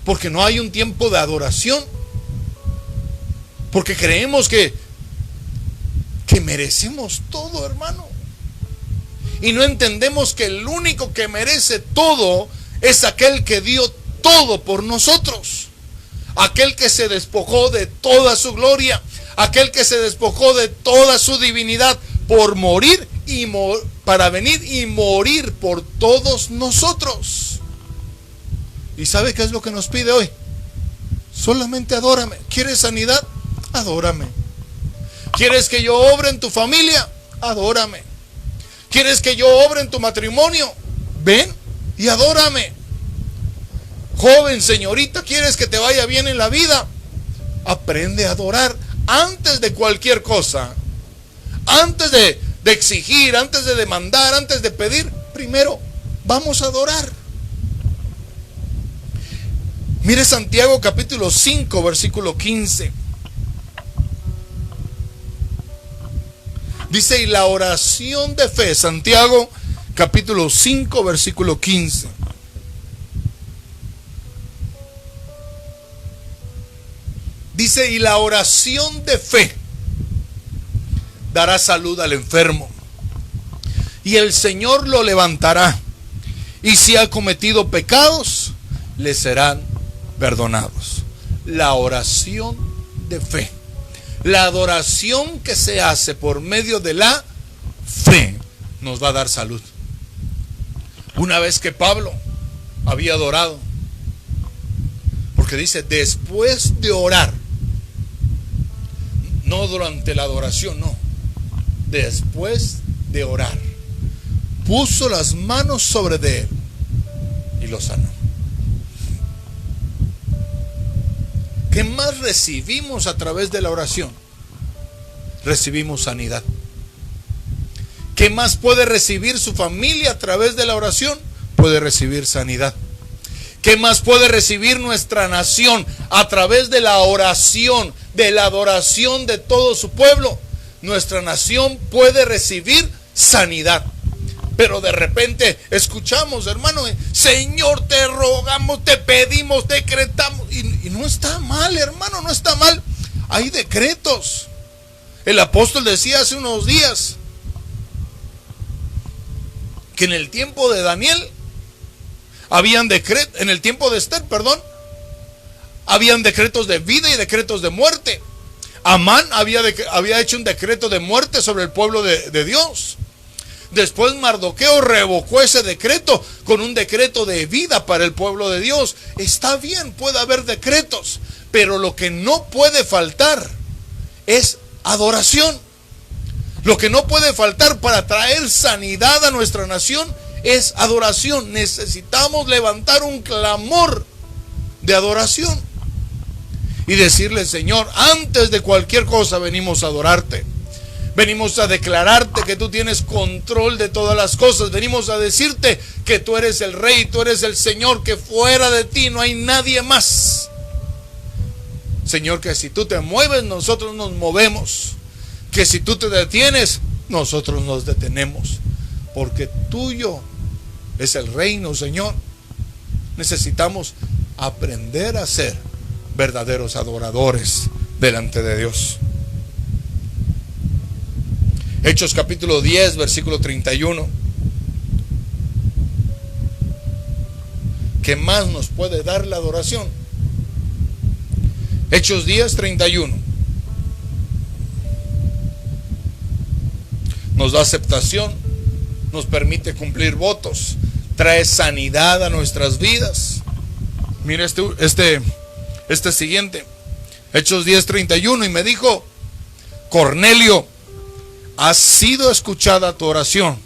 S1: porque no hay un tiempo de adoración. Porque creemos que merecemos todo, hermano. Y no entendemos que el único que merece todo es aquel que dio todo por nosotros. Aquel que se despojó de toda su gloria. Aquel que se despojó de toda su divinidad por morir para venir y morir por todos nosotros. ¿Y sabe qué es lo que nos pide hoy? Solamente adórame. ¿Quieres sanidad? Adórame. ¿Quieres que yo obre en tu familia? Adórame. ¿Quieres que yo obre en tu matrimonio? Ven y adórame. Joven, señorita, ¿quieres que te vaya bien en la vida? Aprende a adorar antes de cualquier cosa. Antes de exigir, antes de demandar, antes de pedir, primero vamos a adorar. Mire Santiago capítulo 5, versículo 15. Dice, y la oración de fe, Santiago capítulo 5, versículo 15. Dice, y la oración de fe dará salud al enfermo, y el Señor lo levantará, y si ha cometido pecados, le serán perdonados. La oración de fe. La adoración que se hace por medio de la fe nos va a dar salud. Una vez que Pablo había adorado, porque dice, después de orar, no durante la adoración, no, después de orar, puso las manos sobre de él y lo sanó. ¿Qué más recibimos a través de la oración? Recibimos sanidad. ¿Qué más puede recibir su familia a través de la oración? Puede recibir sanidad. ¿Qué más puede recibir nuestra nación a través de la oración, de la adoración de todo su pueblo? Nuestra nación puede recibir sanidad. Pero de repente escuchamos, hermano, Señor, te rogamos, te pedimos, decretamos. Y no está mal, hermano, no está mal. Hay decretos. El apóstol decía hace unos días que en el tiempo de Daniel habían decretos, en el tiempo de Esther, perdón, habían decretos de vida y decretos de muerte. Amán había hecho un decreto de muerte sobre el pueblo de Dios. Después Mardoqueo revocó ese decreto con un decreto de vida para el pueblo de Dios. Está bien, puede haber decretos, pero lo que no puede faltar es adoración. Lo que no puede faltar para traer sanidad a nuestra nación es adoración. Necesitamos levantar un clamor de adoración y decirle, Señor, antes de cualquier cosa venimos a adorarte. Venimos a declararte que tú tienes control de todas las cosas. Venimos a decirte que tú eres el Rey, tú eres el Señor, que fuera de ti no hay nadie más. Señor, que si tú te mueves, nosotros nos movemos. Que si tú te detienes, nosotros nos detenemos. Porque tuyo es el reino, Señor. Necesitamos aprender a ser verdaderos adoradores delante de Dios. Hechos capítulo 10, versículo 31. ¿Qué más nos puede dar la adoración? Hechos 10, 31. Nos da aceptación, nos permite cumplir votos, trae sanidad a nuestras vidas. Mira este siguiente. Hechos 10, 31. Y me dijo, Cornelio, ha sido escuchada tu oración,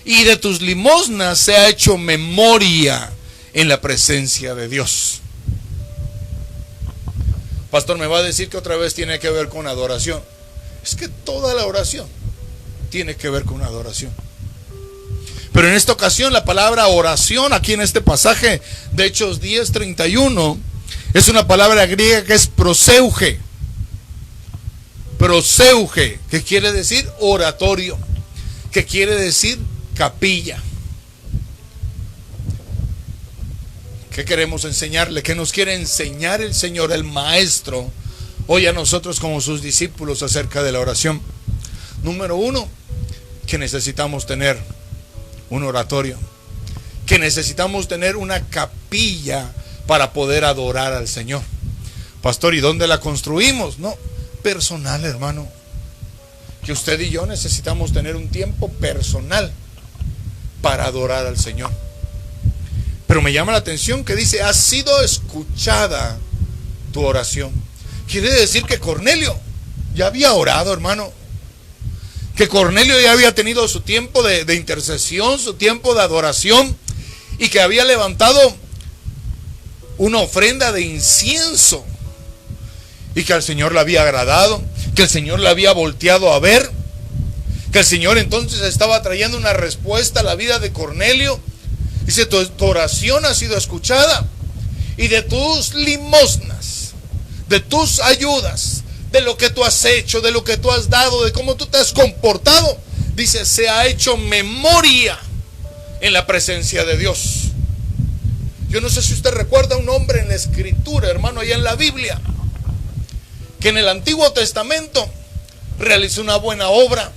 S1: y de tus limosnas se ha hecho memoria en la presencia de Dios. Pastor, me va a decir que otra vez tiene que ver con adoración. Es que toda la oración tiene que ver con adoración. Pero en esta ocasión la palabra oración aquí en este pasaje de Hechos 10:31 es una palabra griega que es proseuge. Proseuge, que quiere decir oratorio, que quiere decir capilla. ¿Qué queremos enseñarle? ¿Qué nos quiere enseñar el Señor, el Maestro, hoy a nosotros como sus discípulos acerca de la oración? Número uno, que necesitamos tener un oratorio, que necesitamos tener una capilla para poder adorar al Señor. Pastor, ¿y dónde la construimos? No, personal, hermano. Que usted y yo necesitamos tener un tiempo personal para adorar al Señor. Pero me llama la atención que dice, ha sido escuchada tu oración. Quiere decir que Cornelio ya había orado, hermano. Que Cornelio ya había tenido su tiempo de intercesión, su tiempo de adoración, y que había levantado una ofrenda de incienso, y que al Señor le había agradado, que el Señor le había volteado a ver, que el Señor entonces estaba trayendo una respuesta a la vida de Cornelio. Dice, tu oración ha sido escuchada, y de tus limosnas, de tus ayudas, de lo que tú has hecho, de lo que tú has dado, de cómo tú te has comportado, dice, se ha hecho memoria en la presencia de Dios. Yo no sé si usted recuerda un hombre en la Escritura, hermano, allá en la Biblia, que en el Antiguo Testamento realizó una buena obra.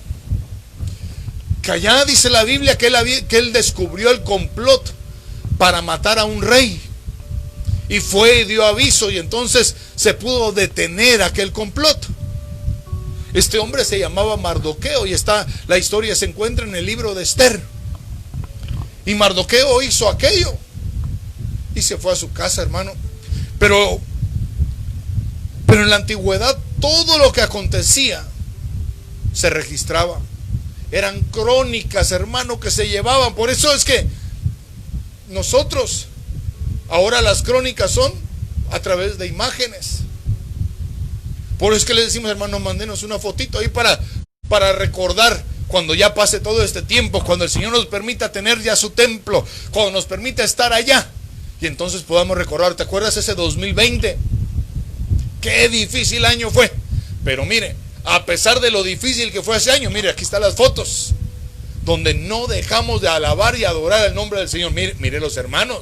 S1: Que allá dice la Biblia que él descubrió el complot para matar a un rey, y fue y dio aviso, y entonces se pudo detener aquel complot. Este hombre se llamaba Mardoqueo, y la historia se encuentra en el libro de Esther. Y Mardoqueo hizo aquello y se fue a su casa, hermano. Pero en la antigüedad todo lo que acontecía se registraba. Eran crónicas, hermano, que se llevaban. Por eso es que nosotros, ahora las crónicas son a través de imágenes. Por eso es que le decimos, hermano, mándenos una fotito ahí para recordar cuando ya pase todo este tiempo, cuando el Señor nos permita tener ya su templo, cuando nos permita estar allá, y entonces podamos recordar. ¿Te acuerdas ese 2020? Qué difícil año fue. Pero mire, a pesar de lo difícil que fue ese año, mire, aquí están las fotos donde no dejamos de alabar y adorar el nombre del Señor. Mire los hermanos,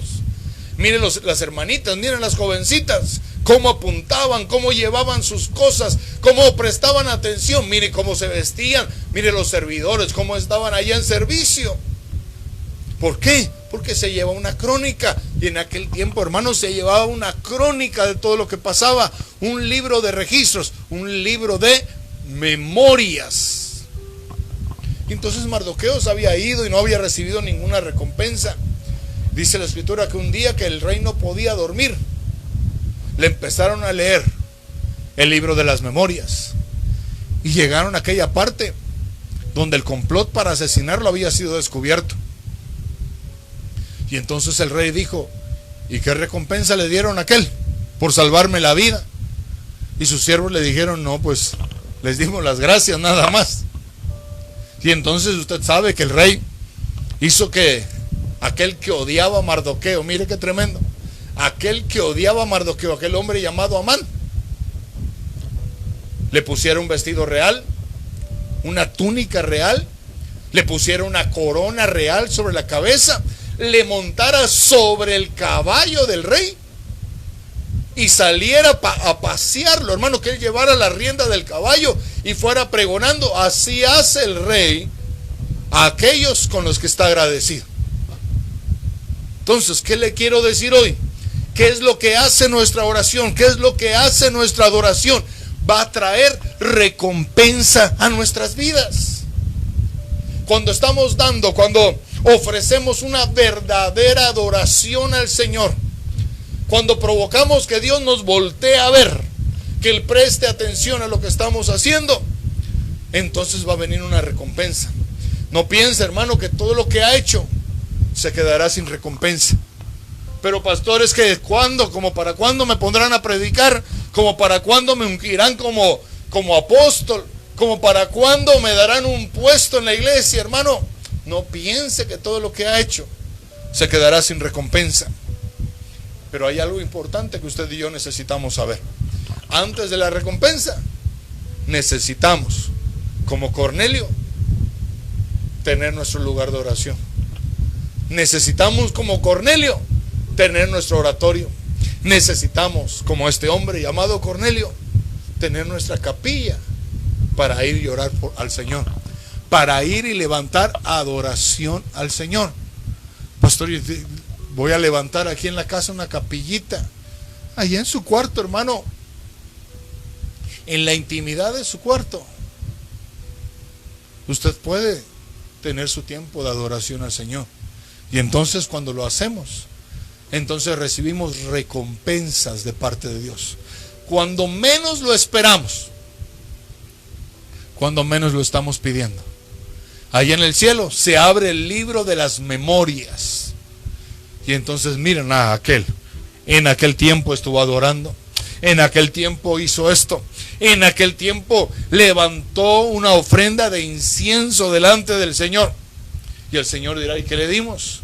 S1: mire las hermanitas, miren las jovencitas, cómo apuntaban, cómo llevaban sus cosas, cómo prestaban atención, mire cómo se vestían, mire los servidores, cómo estaban allá en servicio. ¿Por qué? Porque se lleva una crónica, y en aquel tiempo, hermanos, se llevaba una crónica de todo lo que pasaba, un libro de registros, un libro de memorias. Entonces Mardoqueo se había ido y no había recibido ninguna recompensa. Dice la Escritura que un día que el rey no podía dormir, le empezaron a leer el libro de las memorias, y llegaron a aquella parte donde el complot para asesinarlo había sido descubierto. Y entonces el rey dijo, ¿y qué recompensa le dieron a aquel por salvarme la vida? Y sus siervos le dijeron, no, pues les dimos las gracias nada más. Y entonces usted sabe que el rey hizo que aquel que odiaba a Mardoqueo, mire qué tremendo, aquel que odiaba a Mardoqueo, aquel hombre llamado Amán, le pusiera un vestido real, una túnica real, le pusiera una corona real sobre la cabeza, le montara sobre el caballo del rey y saliera a pasearlo, hermano, que él llevara la rienda del caballo y fuera pregonando. Así hace el rey a aquellos con los que está agradecido. Entonces, ¿qué le quiero decir hoy? ¿Qué es lo que hace nuestra oración? ¿Qué es lo que hace nuestra adoración? Va a traer recompensa a nuestras vidas. Cuando estamos dando, cuando ofrecemos una verdadera adoración al Señor, cuando provocamos que Dios nos voltee a ver, que Él preste atención a lo que estamos haciendo, entonces va a venir una recompensa. No piense, hermano, que todo lo que ha hecho se quedará sin recompensa. Pero pastores, que ¿cuándo? ¿Como para cuándo me pondrán a predicar? ¿Como para cuándo me ungirán como apóstol? ¿Como para cuándo me darán un puesto en la iglesia, hermano? No piense que todo lo que ha hecho se quedará sin recompensa. Pero hay algo importante que usted y yo necesitamos saber. Antes de la recompensa, necesitamos, como Cornelio, tener nuestro lugar de oración. Necesitamos, como Cornelio, tener nuestro oratorio. Necesitamos, como este hombre llamado Cornelio, tener nuestra capilla para ir y orar al Señor, para ir y levantar adoración al Señor. Pastor, voy a levantar aquí en la casa una capillita, allá en su cuarto, hermano, en la intimidad de su cuarto. Usted puede tener su tiempo de adoración al Señor. Y entonces, cuando lo hacemos, entonces recibimos recompensas de parte de Dios. Cuando menos lo esperamos, cuando menos lo estamos pidiendo, allá en el cielo se abre el libro de las memorias. Y entonces miren a aquel, en aquel tiempo estuvo adorando, en aquel tiempo hizo esto, en aquel tiempo levantó una ofrenda de incienso delante del Señor. Y el Señor dirá: ¿y qué le dimos?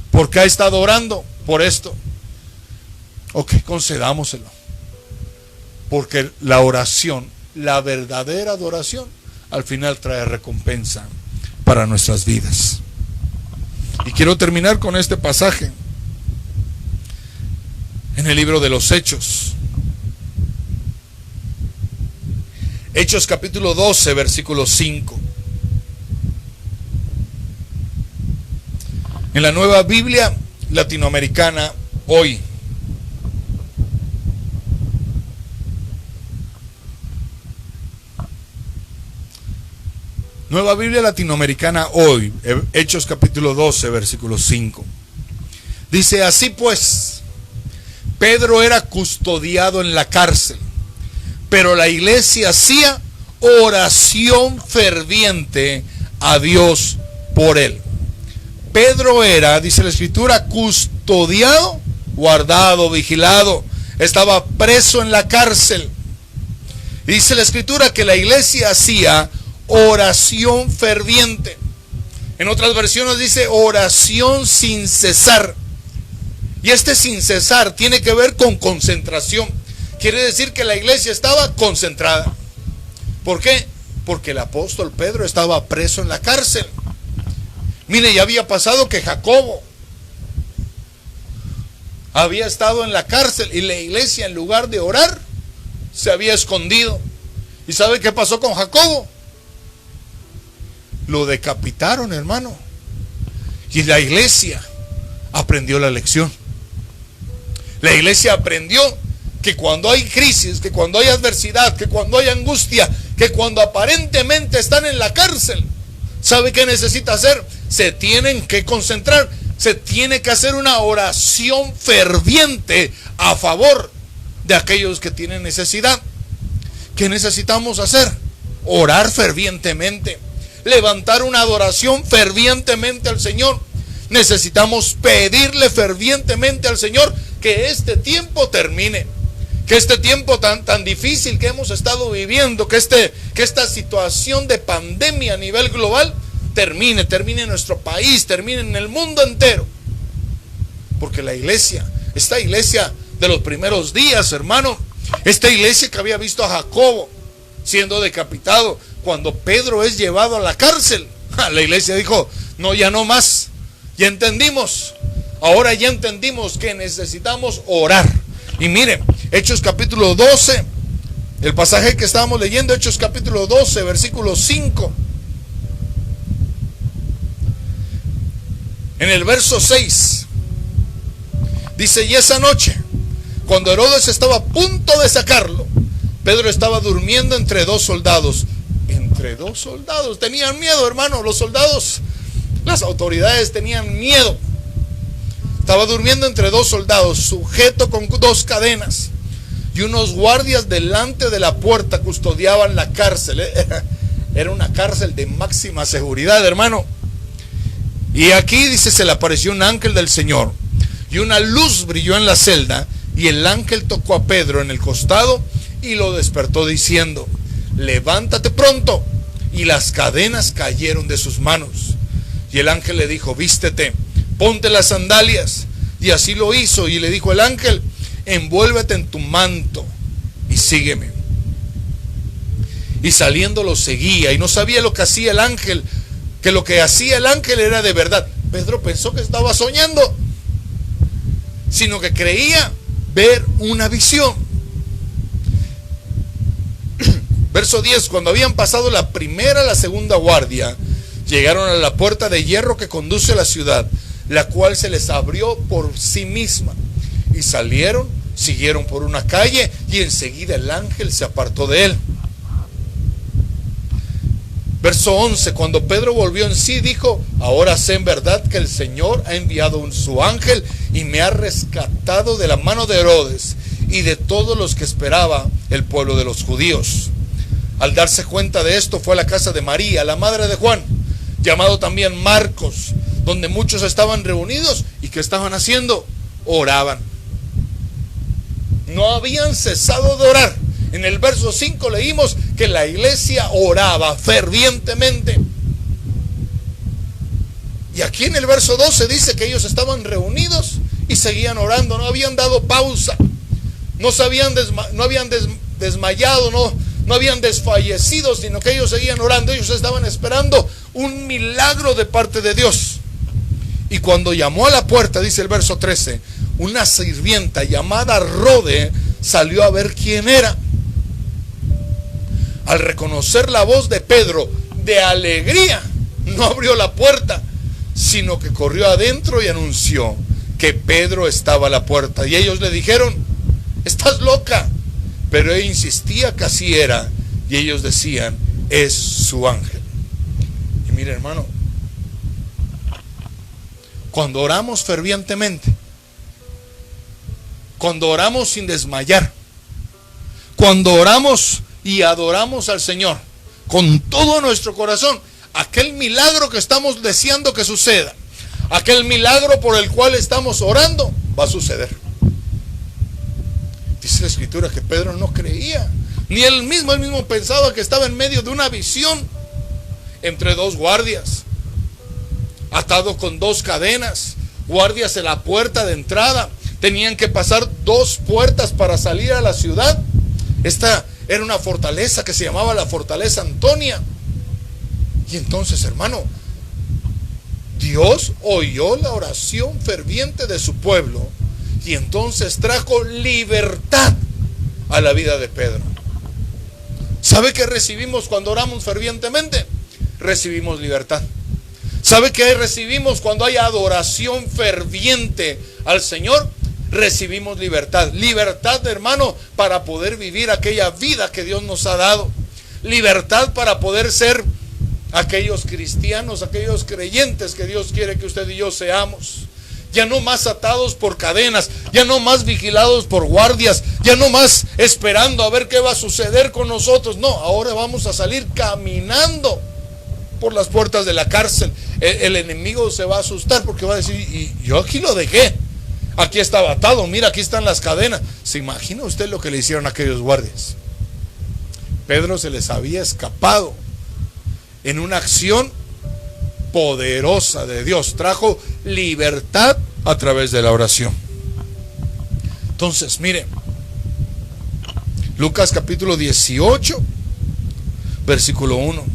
S1: ¿Por qué ha estado orando? Por esto. Ok, concedámoselo. Porque la oración, la verdadera adoración, al final trae recompensa para nuestras vidas. Y quiero terminar con este pasaje en el libro de los Hechos. Hechos capítulo 12, versículo 5. En la Nueva Biblia Latinoamericana hoy. Nueva Biblia Latinoamericana hoy, Hechos capítulo 12, versículo 5. Dice: así pues, Pedro era custodiado en la cárcel, pero la iglesia hacía oración ferviente a Dios por él. Pedro era, dice la Escritura, custodiado, guardado, vigilado. Estaba preso en la cárcel. Dice la Escritura que la iglesia hacía oración ferviente. En otras versiones dice oración sin cesar. Y este sin cesar tiene que ver con concentración. Quiere decir que la iglesia estaba concentrada. ¿Por qué? Porque el apóstol Pedro estaba preso en la cárcel. Mire, ya había pasado que Jacobo había estado en la cárcel y la iglesia, en lugar de orar, se había escondido. ¿Y sabe qué pasó con Jacobo? Lo decapitaron, hermano. Y la iglesia aprendió la lección. La iglesia aprendió que cuando hay crisis, que cuando hay adversidad, que cuando hay angustia, que cuando aparentemente están en la cárcel, ¿sabe qué necesita hacer? Se tienen que concentrar, se tiene que hacer una oración ferviente a favor de aquellos que tienen necesidad. ¿Qué necesitamos hacer? Orar fervientemente, levantar una adoración fervientemente al Señor. Necesitamos pedirle fervientemente al Señor que este tiempo termine, que este tiempo tan difícil que hemos estado viviendo, que esta situación de pandemia a nivel global termine en nuestro país, termine en el mundo entero. Porque la iglesia, esta iglesia de los primeros días, hermano, esta iglesia que había visto a Jacobo siendo decapitado, cuando Pedro es llevado a la cárcel, la iglesia dijo: no, ya no más, ya entendimos, ahora ya entendimos que necesitamos orar. Y miren, Hechos capítulo 12, el pasaje que estábamos leyendo, Hechos capítulo 12, versículo 5. En el verso 6 dice: y esa noche, cuando Herodes estaba a punto de sacarlo, Pedro estaba durmiendo entre dos soldados. Entre dos soldados, tenían miedo, hermano. Los soldados, las autoridades tenían miedo. Estaba durmiendo entre dos soldados, sujeto con dos cadenas, y unos guardias delante de la puerta custodiaban la cárcel. Era una cárcel de máxima seguridad, hermano. Y aquí dice: se le apareció un ángel del Señor, y una luz brilló en la celda, y el ángel tocó a Pedro en el costado y lo despertó diciendo: levántate pronto. Y las cadenas cayeron de sus manos. Y el ángel le dijo: vístete, ponte las sandalias. Y así lo hizo. Y le dijo el ángel: envuélvete en tu manto y sígueme. Y saliendo lo seguía, y no sabía lo que hacía el ángel, que lo que hacía el ángel era de verdad. Pedro pensó que estaba soñando, sino que creía ver una visión. Verso 10: cuando habían pasado la primera a la segunda guardia, llegaron a la puerta de hierro que conduce a la ciudad, la cual se les abrió por sí misma. Y salieron, siguieron por una calle, y enseguida el ángel se apartó de él. Verso 11: cuando Pedro volvió en sí, dijo: ahora sé en verdad que el Señor ha enviado su ángel y me ha rescatado de la mano de Herodes y de todos los que esperaba el pueblo de los judíos. Al darse cuenta de esto, fue a la casa de María, la madre de Juan, llamado también Marcos, donde muchos estaban reunidos. ¿Y qué estaban haciendo? Oraban. No habían cesado de orar. En el verso 5 leímos que la iglesia oraba fervientemente. Y aquí en el verso 12 dice que ellos estaban reunidos y seguían orando. No habían dado pausa. No habían desmayado, no habían desfallecido, sino que ellos seguían orando. Ellos estaban esperando un milagro de parte de Dios. Y cuando llamó a la puerta, dice el verso 13, una sirvienta llamada Rode salió a ver quién era. Al reconocer la voz de Pedro, de alegría, no abrió la puerta, sino que corrió adentro y anunció que Pedro estaba a la puerta. Y ellos le dijeron: estás loca. Pero él insistía que así era, y ellos decían: es su ángel. Y mire, hermano, cuando oramos fervientemente, cuando oramos sin desmayar, cuando oramos y adoramos al Señor con todo nuestro corazón, aquel milagro que estamos deseando que suceda, aquel milagro por el cual estamos orando, va a suceder. Dice la escritura que Pedro no creía, ni él mismo pensaba que estaba en medio de una visión, entre dos guardias, atado con dos cadenas, guardias en la puerta de entrada. Tenían que pasar dos puertas para salir a la ciudad. Esta era una fortaleza que se llamaba la fortaleza Antonia. Y entonces, hermano, Dios oyó la oración ferviente de su pueblo, y entonces trajo libertad a la vida de Pedro. ¿Sabe qué recibimos cuando oramos fervientemente? Recibimos libertad. ¿Sabe qué recibimos cuando hay adoración ferviente al Señor? Recibimos libertad. Libertad, hermano, para poder vivir aquella vida que Dios nos ha dado. Libertad para poder ser aquellos cristianos, aquellos creyentes que Dios quiere que usted y yo seamos. Ya no más atados por cadenas, ya no más vigilados por guardias, ya no más esperando a ver qué va a suceder con nosotros. No, ahora vamos a salir caminando por las puertas de la cárcel. El enemigo se va a asustar porque va a decir: y yo aquí lo dejé, aquí estaba atado, mira, aquí están las cadenas. ¿Se imagina usted lo que le hicieron a aquellos guardias? Pedro se les había escapado en una acción poderosa de Dios. Trajo libertad a través de la oración. Entonces, mire, Lucas capítulo 18, versículo 1.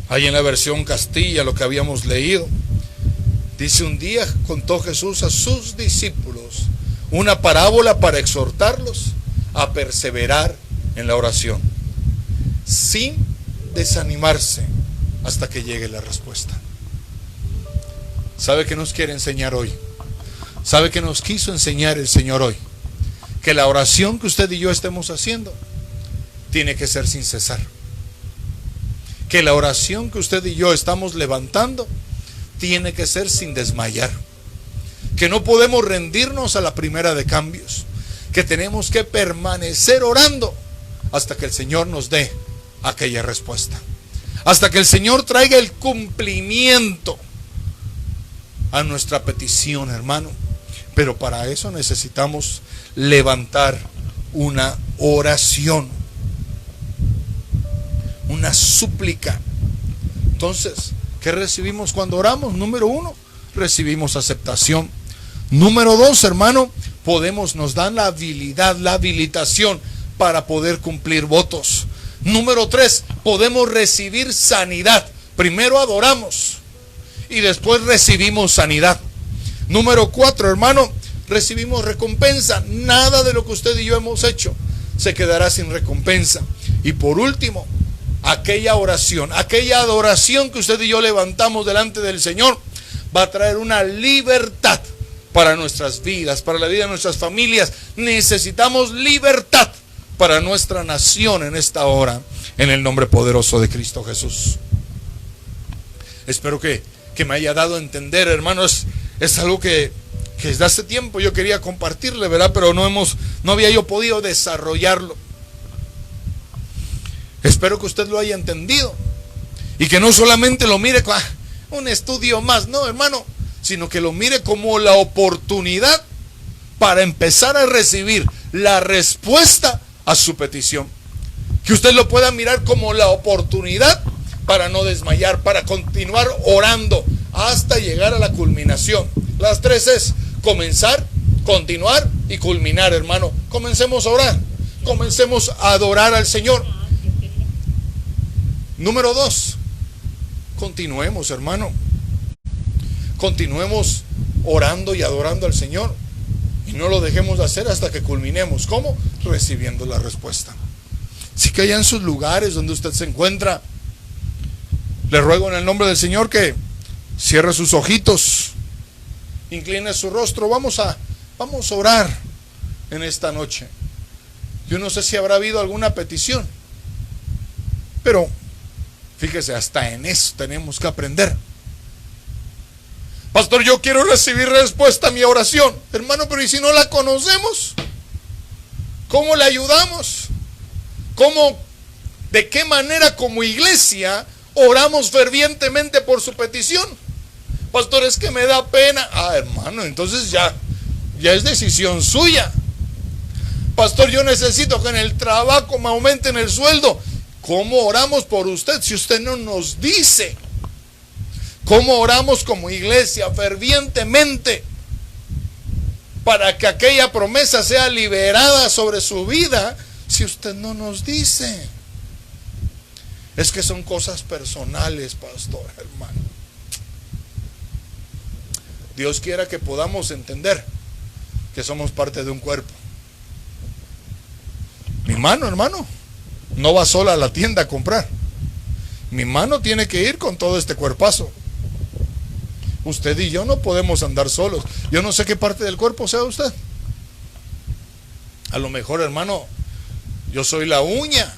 S1: Ahí en la versión Castilla, lo que habíamos leído, dice: un día contó Jesús a sus discípulos una parábola para exhortarlos a perseverar en la oración, sin desanimarse hasta que llegue la respuesta. ¿Sabe qué nos quiere enseñar hoy? ¿Sabe qué nos quiso enseñar el Señor hoy? Que la oración que usted y yo estemos haciendo tiene que ser sin cesar. Que la oración que usted y yo estamos levantando tiene que ser sin desmayar. Que no podemos rendirnos a la primera de cambios. Que tenemos que permanecer orando hasta que el Señor nos dé aquella respuesta, hasta que el Señor traiga el cumplimiento a nuestra petición, hermano. Pero para eso necesitamos levantar una oración. una súplica. Entonces, ¿qué recibimos cuando oramos? Número 1, recibimos aceptación. Número 2, hermano, nos dan la habilidad, la habilitación para poder cumplir votos. Número 3, podemos recibir sanidad. Primero adoramos y después recibimos sanidad. Número 4, hermano, recibimos recompensa. Nada de lo que usted y yo hemos hecho se quedará sin recompensa. Y por último, aquella oración, aquella adoración que usted y yo levantamos delante del Señor va a traer una libertad para nuestras vidas, para la vida de nuestras familias. Necesitamos libertad para nuestra nación en esta hora, en el nombre poderoso de Cristo Jesús. Espero que me haya dado a entender, hermanos. Es algo que desde hace tiempo yo quería compartirle, ¿verdad? Pero no había yo podido desarrollarlo. Espero que usted lo haya entendido y que no solamente lo mire como un estudio más, no, hermano, sino que lo mire como la oportunidad para empezar a recibir la respuesta a su petición. Que usted lo pueda mirar como la oportunidad para no desmayar, para continuar orando hasta llegar a la culminación. Las 3 es comenzar, continuar y culminar, hermano. Comencemos a orar, comencemos a adorar al Señor. Número 2, continuemos, hermano. Continuemos orando y adorando al Señor. Y no lo dejemos de hacer hasta que culminemos. ¿Cómo? Recibiendo la respuesta. Así que allá en sus lugares donde usted se encuentra, le ruego en el nombre del Señor que cierre sus ojitos, incline su rostro. Vamos a orar en esta noche. Yo no sé si habrá habido alguna petición, pero fíjese, hasta en eso tenemos que aprender. Pastor, yo quiero recibir respuesta a mi oración. Hermano, pero ¿y si no la conocemos? ¿Cómo le ayudamos? ¿De qué manera como iglesia oramos fervientemente por su petición? Pastor, es que me da pena. Hermano, entonces ya es decisión suya. Pastor, yo necesito que en el trabajo me aumenten el sueldo. ¿Cómo oramos por usted si usted no nos dice? ¿Cómo oramos como iglesia fervientemente para que aquella promesa sea liberada sobre su vida si usted no nos dice? Es que son cosas personales, pastor, hermano. Dios quiera que podamos entender que somos parte de un cuerpo. Mi mano, hermano, no va sola a la tienda a comprar. Mi mano tiene que ir con todo este cuerpazo. Usted y yo no podemos andar solos. Yo no sé qué parte del cuerpo sea usted. A lo mejor, hermano, yo soy la uña.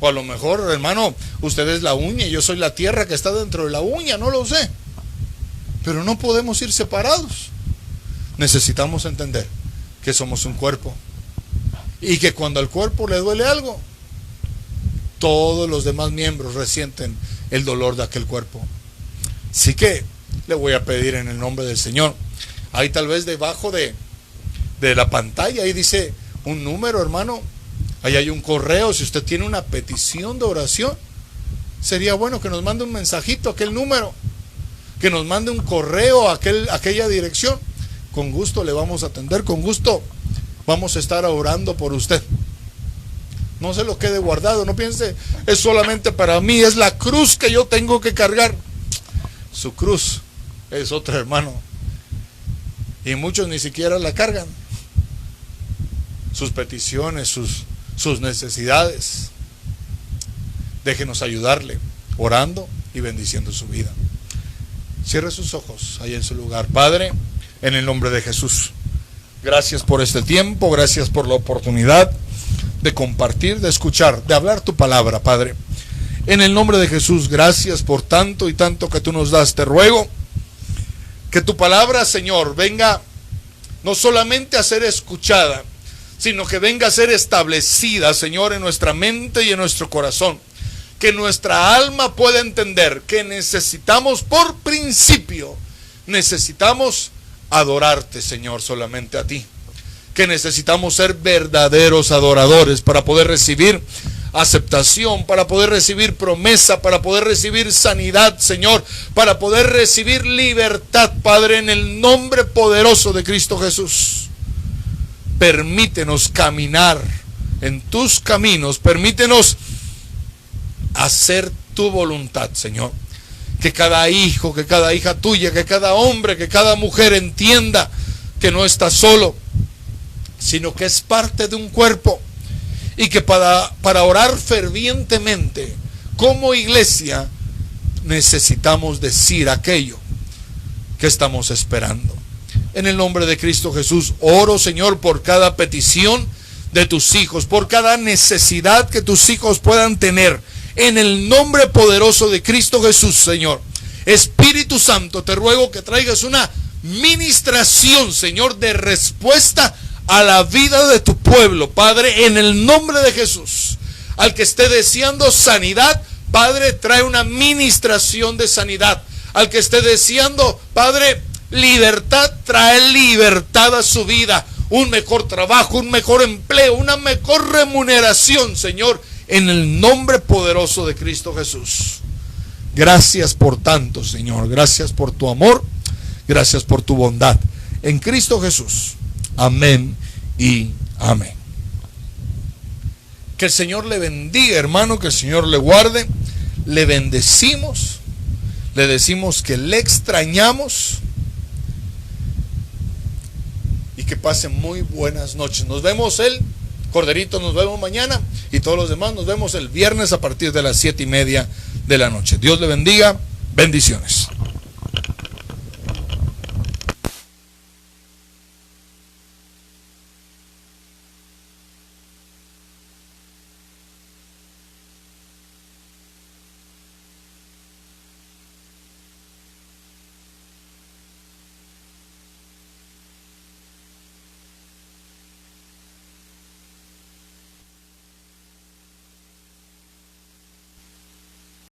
S1: O a lo mejor, hermano, usted es la uña y yo soy la tierra que está dentro de la uña. No lo sé. Pero no podemos ir separados. Necesitamos entender que somos un cuerpo. Y que cuando al cuerpo le duele algo, todos los demás miembros resienten el dolor de aquel cuerpo. Así que le voy a pedir en el nombre del Señor. Ahí tal vez debajo de la pantalla, ahí dice un número, hermano. Ahí hay un correo. Si usted tiene una petición de oración, sería bueno que nos mande un mensajito a aquel número, que nos mande un correo a aquella dirección. Con gusto le vamos a atender, con gusto vamos a estar orando por usted. No se lo quede guardado, no piense, es solamente para mí, es la cruz que yo tengo que cargar. Su cruz es otra, hermano, y muchos ni siquiera la cargan. Sus peticiones, sus necesidades. Déjenos ayudarle, orando y bendiciendo su vida. Cierre sus ojos ahí en su lugar. Padre, en el nombre de Jesús, gracias por este tiempo, gracias por la oportunidad de compartir, de escuchar, de hablar tu palabra, Padre. En el nombre de Jesús, gracias por tanto y tanto que tú nos das. Te ruego que tu palabra, Señor, venga no solamente a ser escuchada, sino que venga a ser establecida, Señor, en nuestra mente y en nuestro corazón. Que nuestra alma pueda entender que necesitamos, por principio, necesitamos adorarte, Señor, solamente a ti. Que necesitamos ser verdaderos adoradores para poder recibir aceptación, para poder recibir promesa, para poder recibir sanidad, Señor, para poder recibir libertad, Padre, en el nombre poderoso de Cristo Jesús. Permítenos caminar en tus caminos, permítenos hacer tu voluntad, Señor. Que cada hijo, que cada hija tuya, que cada hombre, que cada mujer entienda que no está solo, sino que es parte de un cuerpo, y que para orar fervientemente como iglesia necesitamos decir aquello que estamos esperando. En el nombre de Cristo Jesús oro, Señor, por cada petición de tus hijos, por cada necesidad que tus hijos puedan tener, en el nombre poderoso de Cristo Jesús, Señor. Espíritu Santo, te ruego que traigas una ministración, Señor, de respuesta a la vida de tu pueblo, Padre, en el nombre de Jesús. Al que esté deseando sanidad, Padre, trae una ministración de sanidad. Al que esté deseando, Padre, libertad, trae libertad a su vida. Un mejor trabajo, un mejor empleo, una mejor remuneración, Señor, en el nombre poderoso de Cristo Jesús. Gracias por tanto, Señor. Gracias por tu amor. Gracias por tu bondad. En Cristo Jesús. Amén y amén. Que el Señor le bendiga, hermano, que el Señor le guarde. Le bendecimos, le decimos que le extrañamos y que pasen muy buenas noches. Nos vemos Corderito, nos vemos mañana, y todos los demás nos vemos el viernes a partir de las 7:30 de la noche. Dios le bendiga, bendiciones.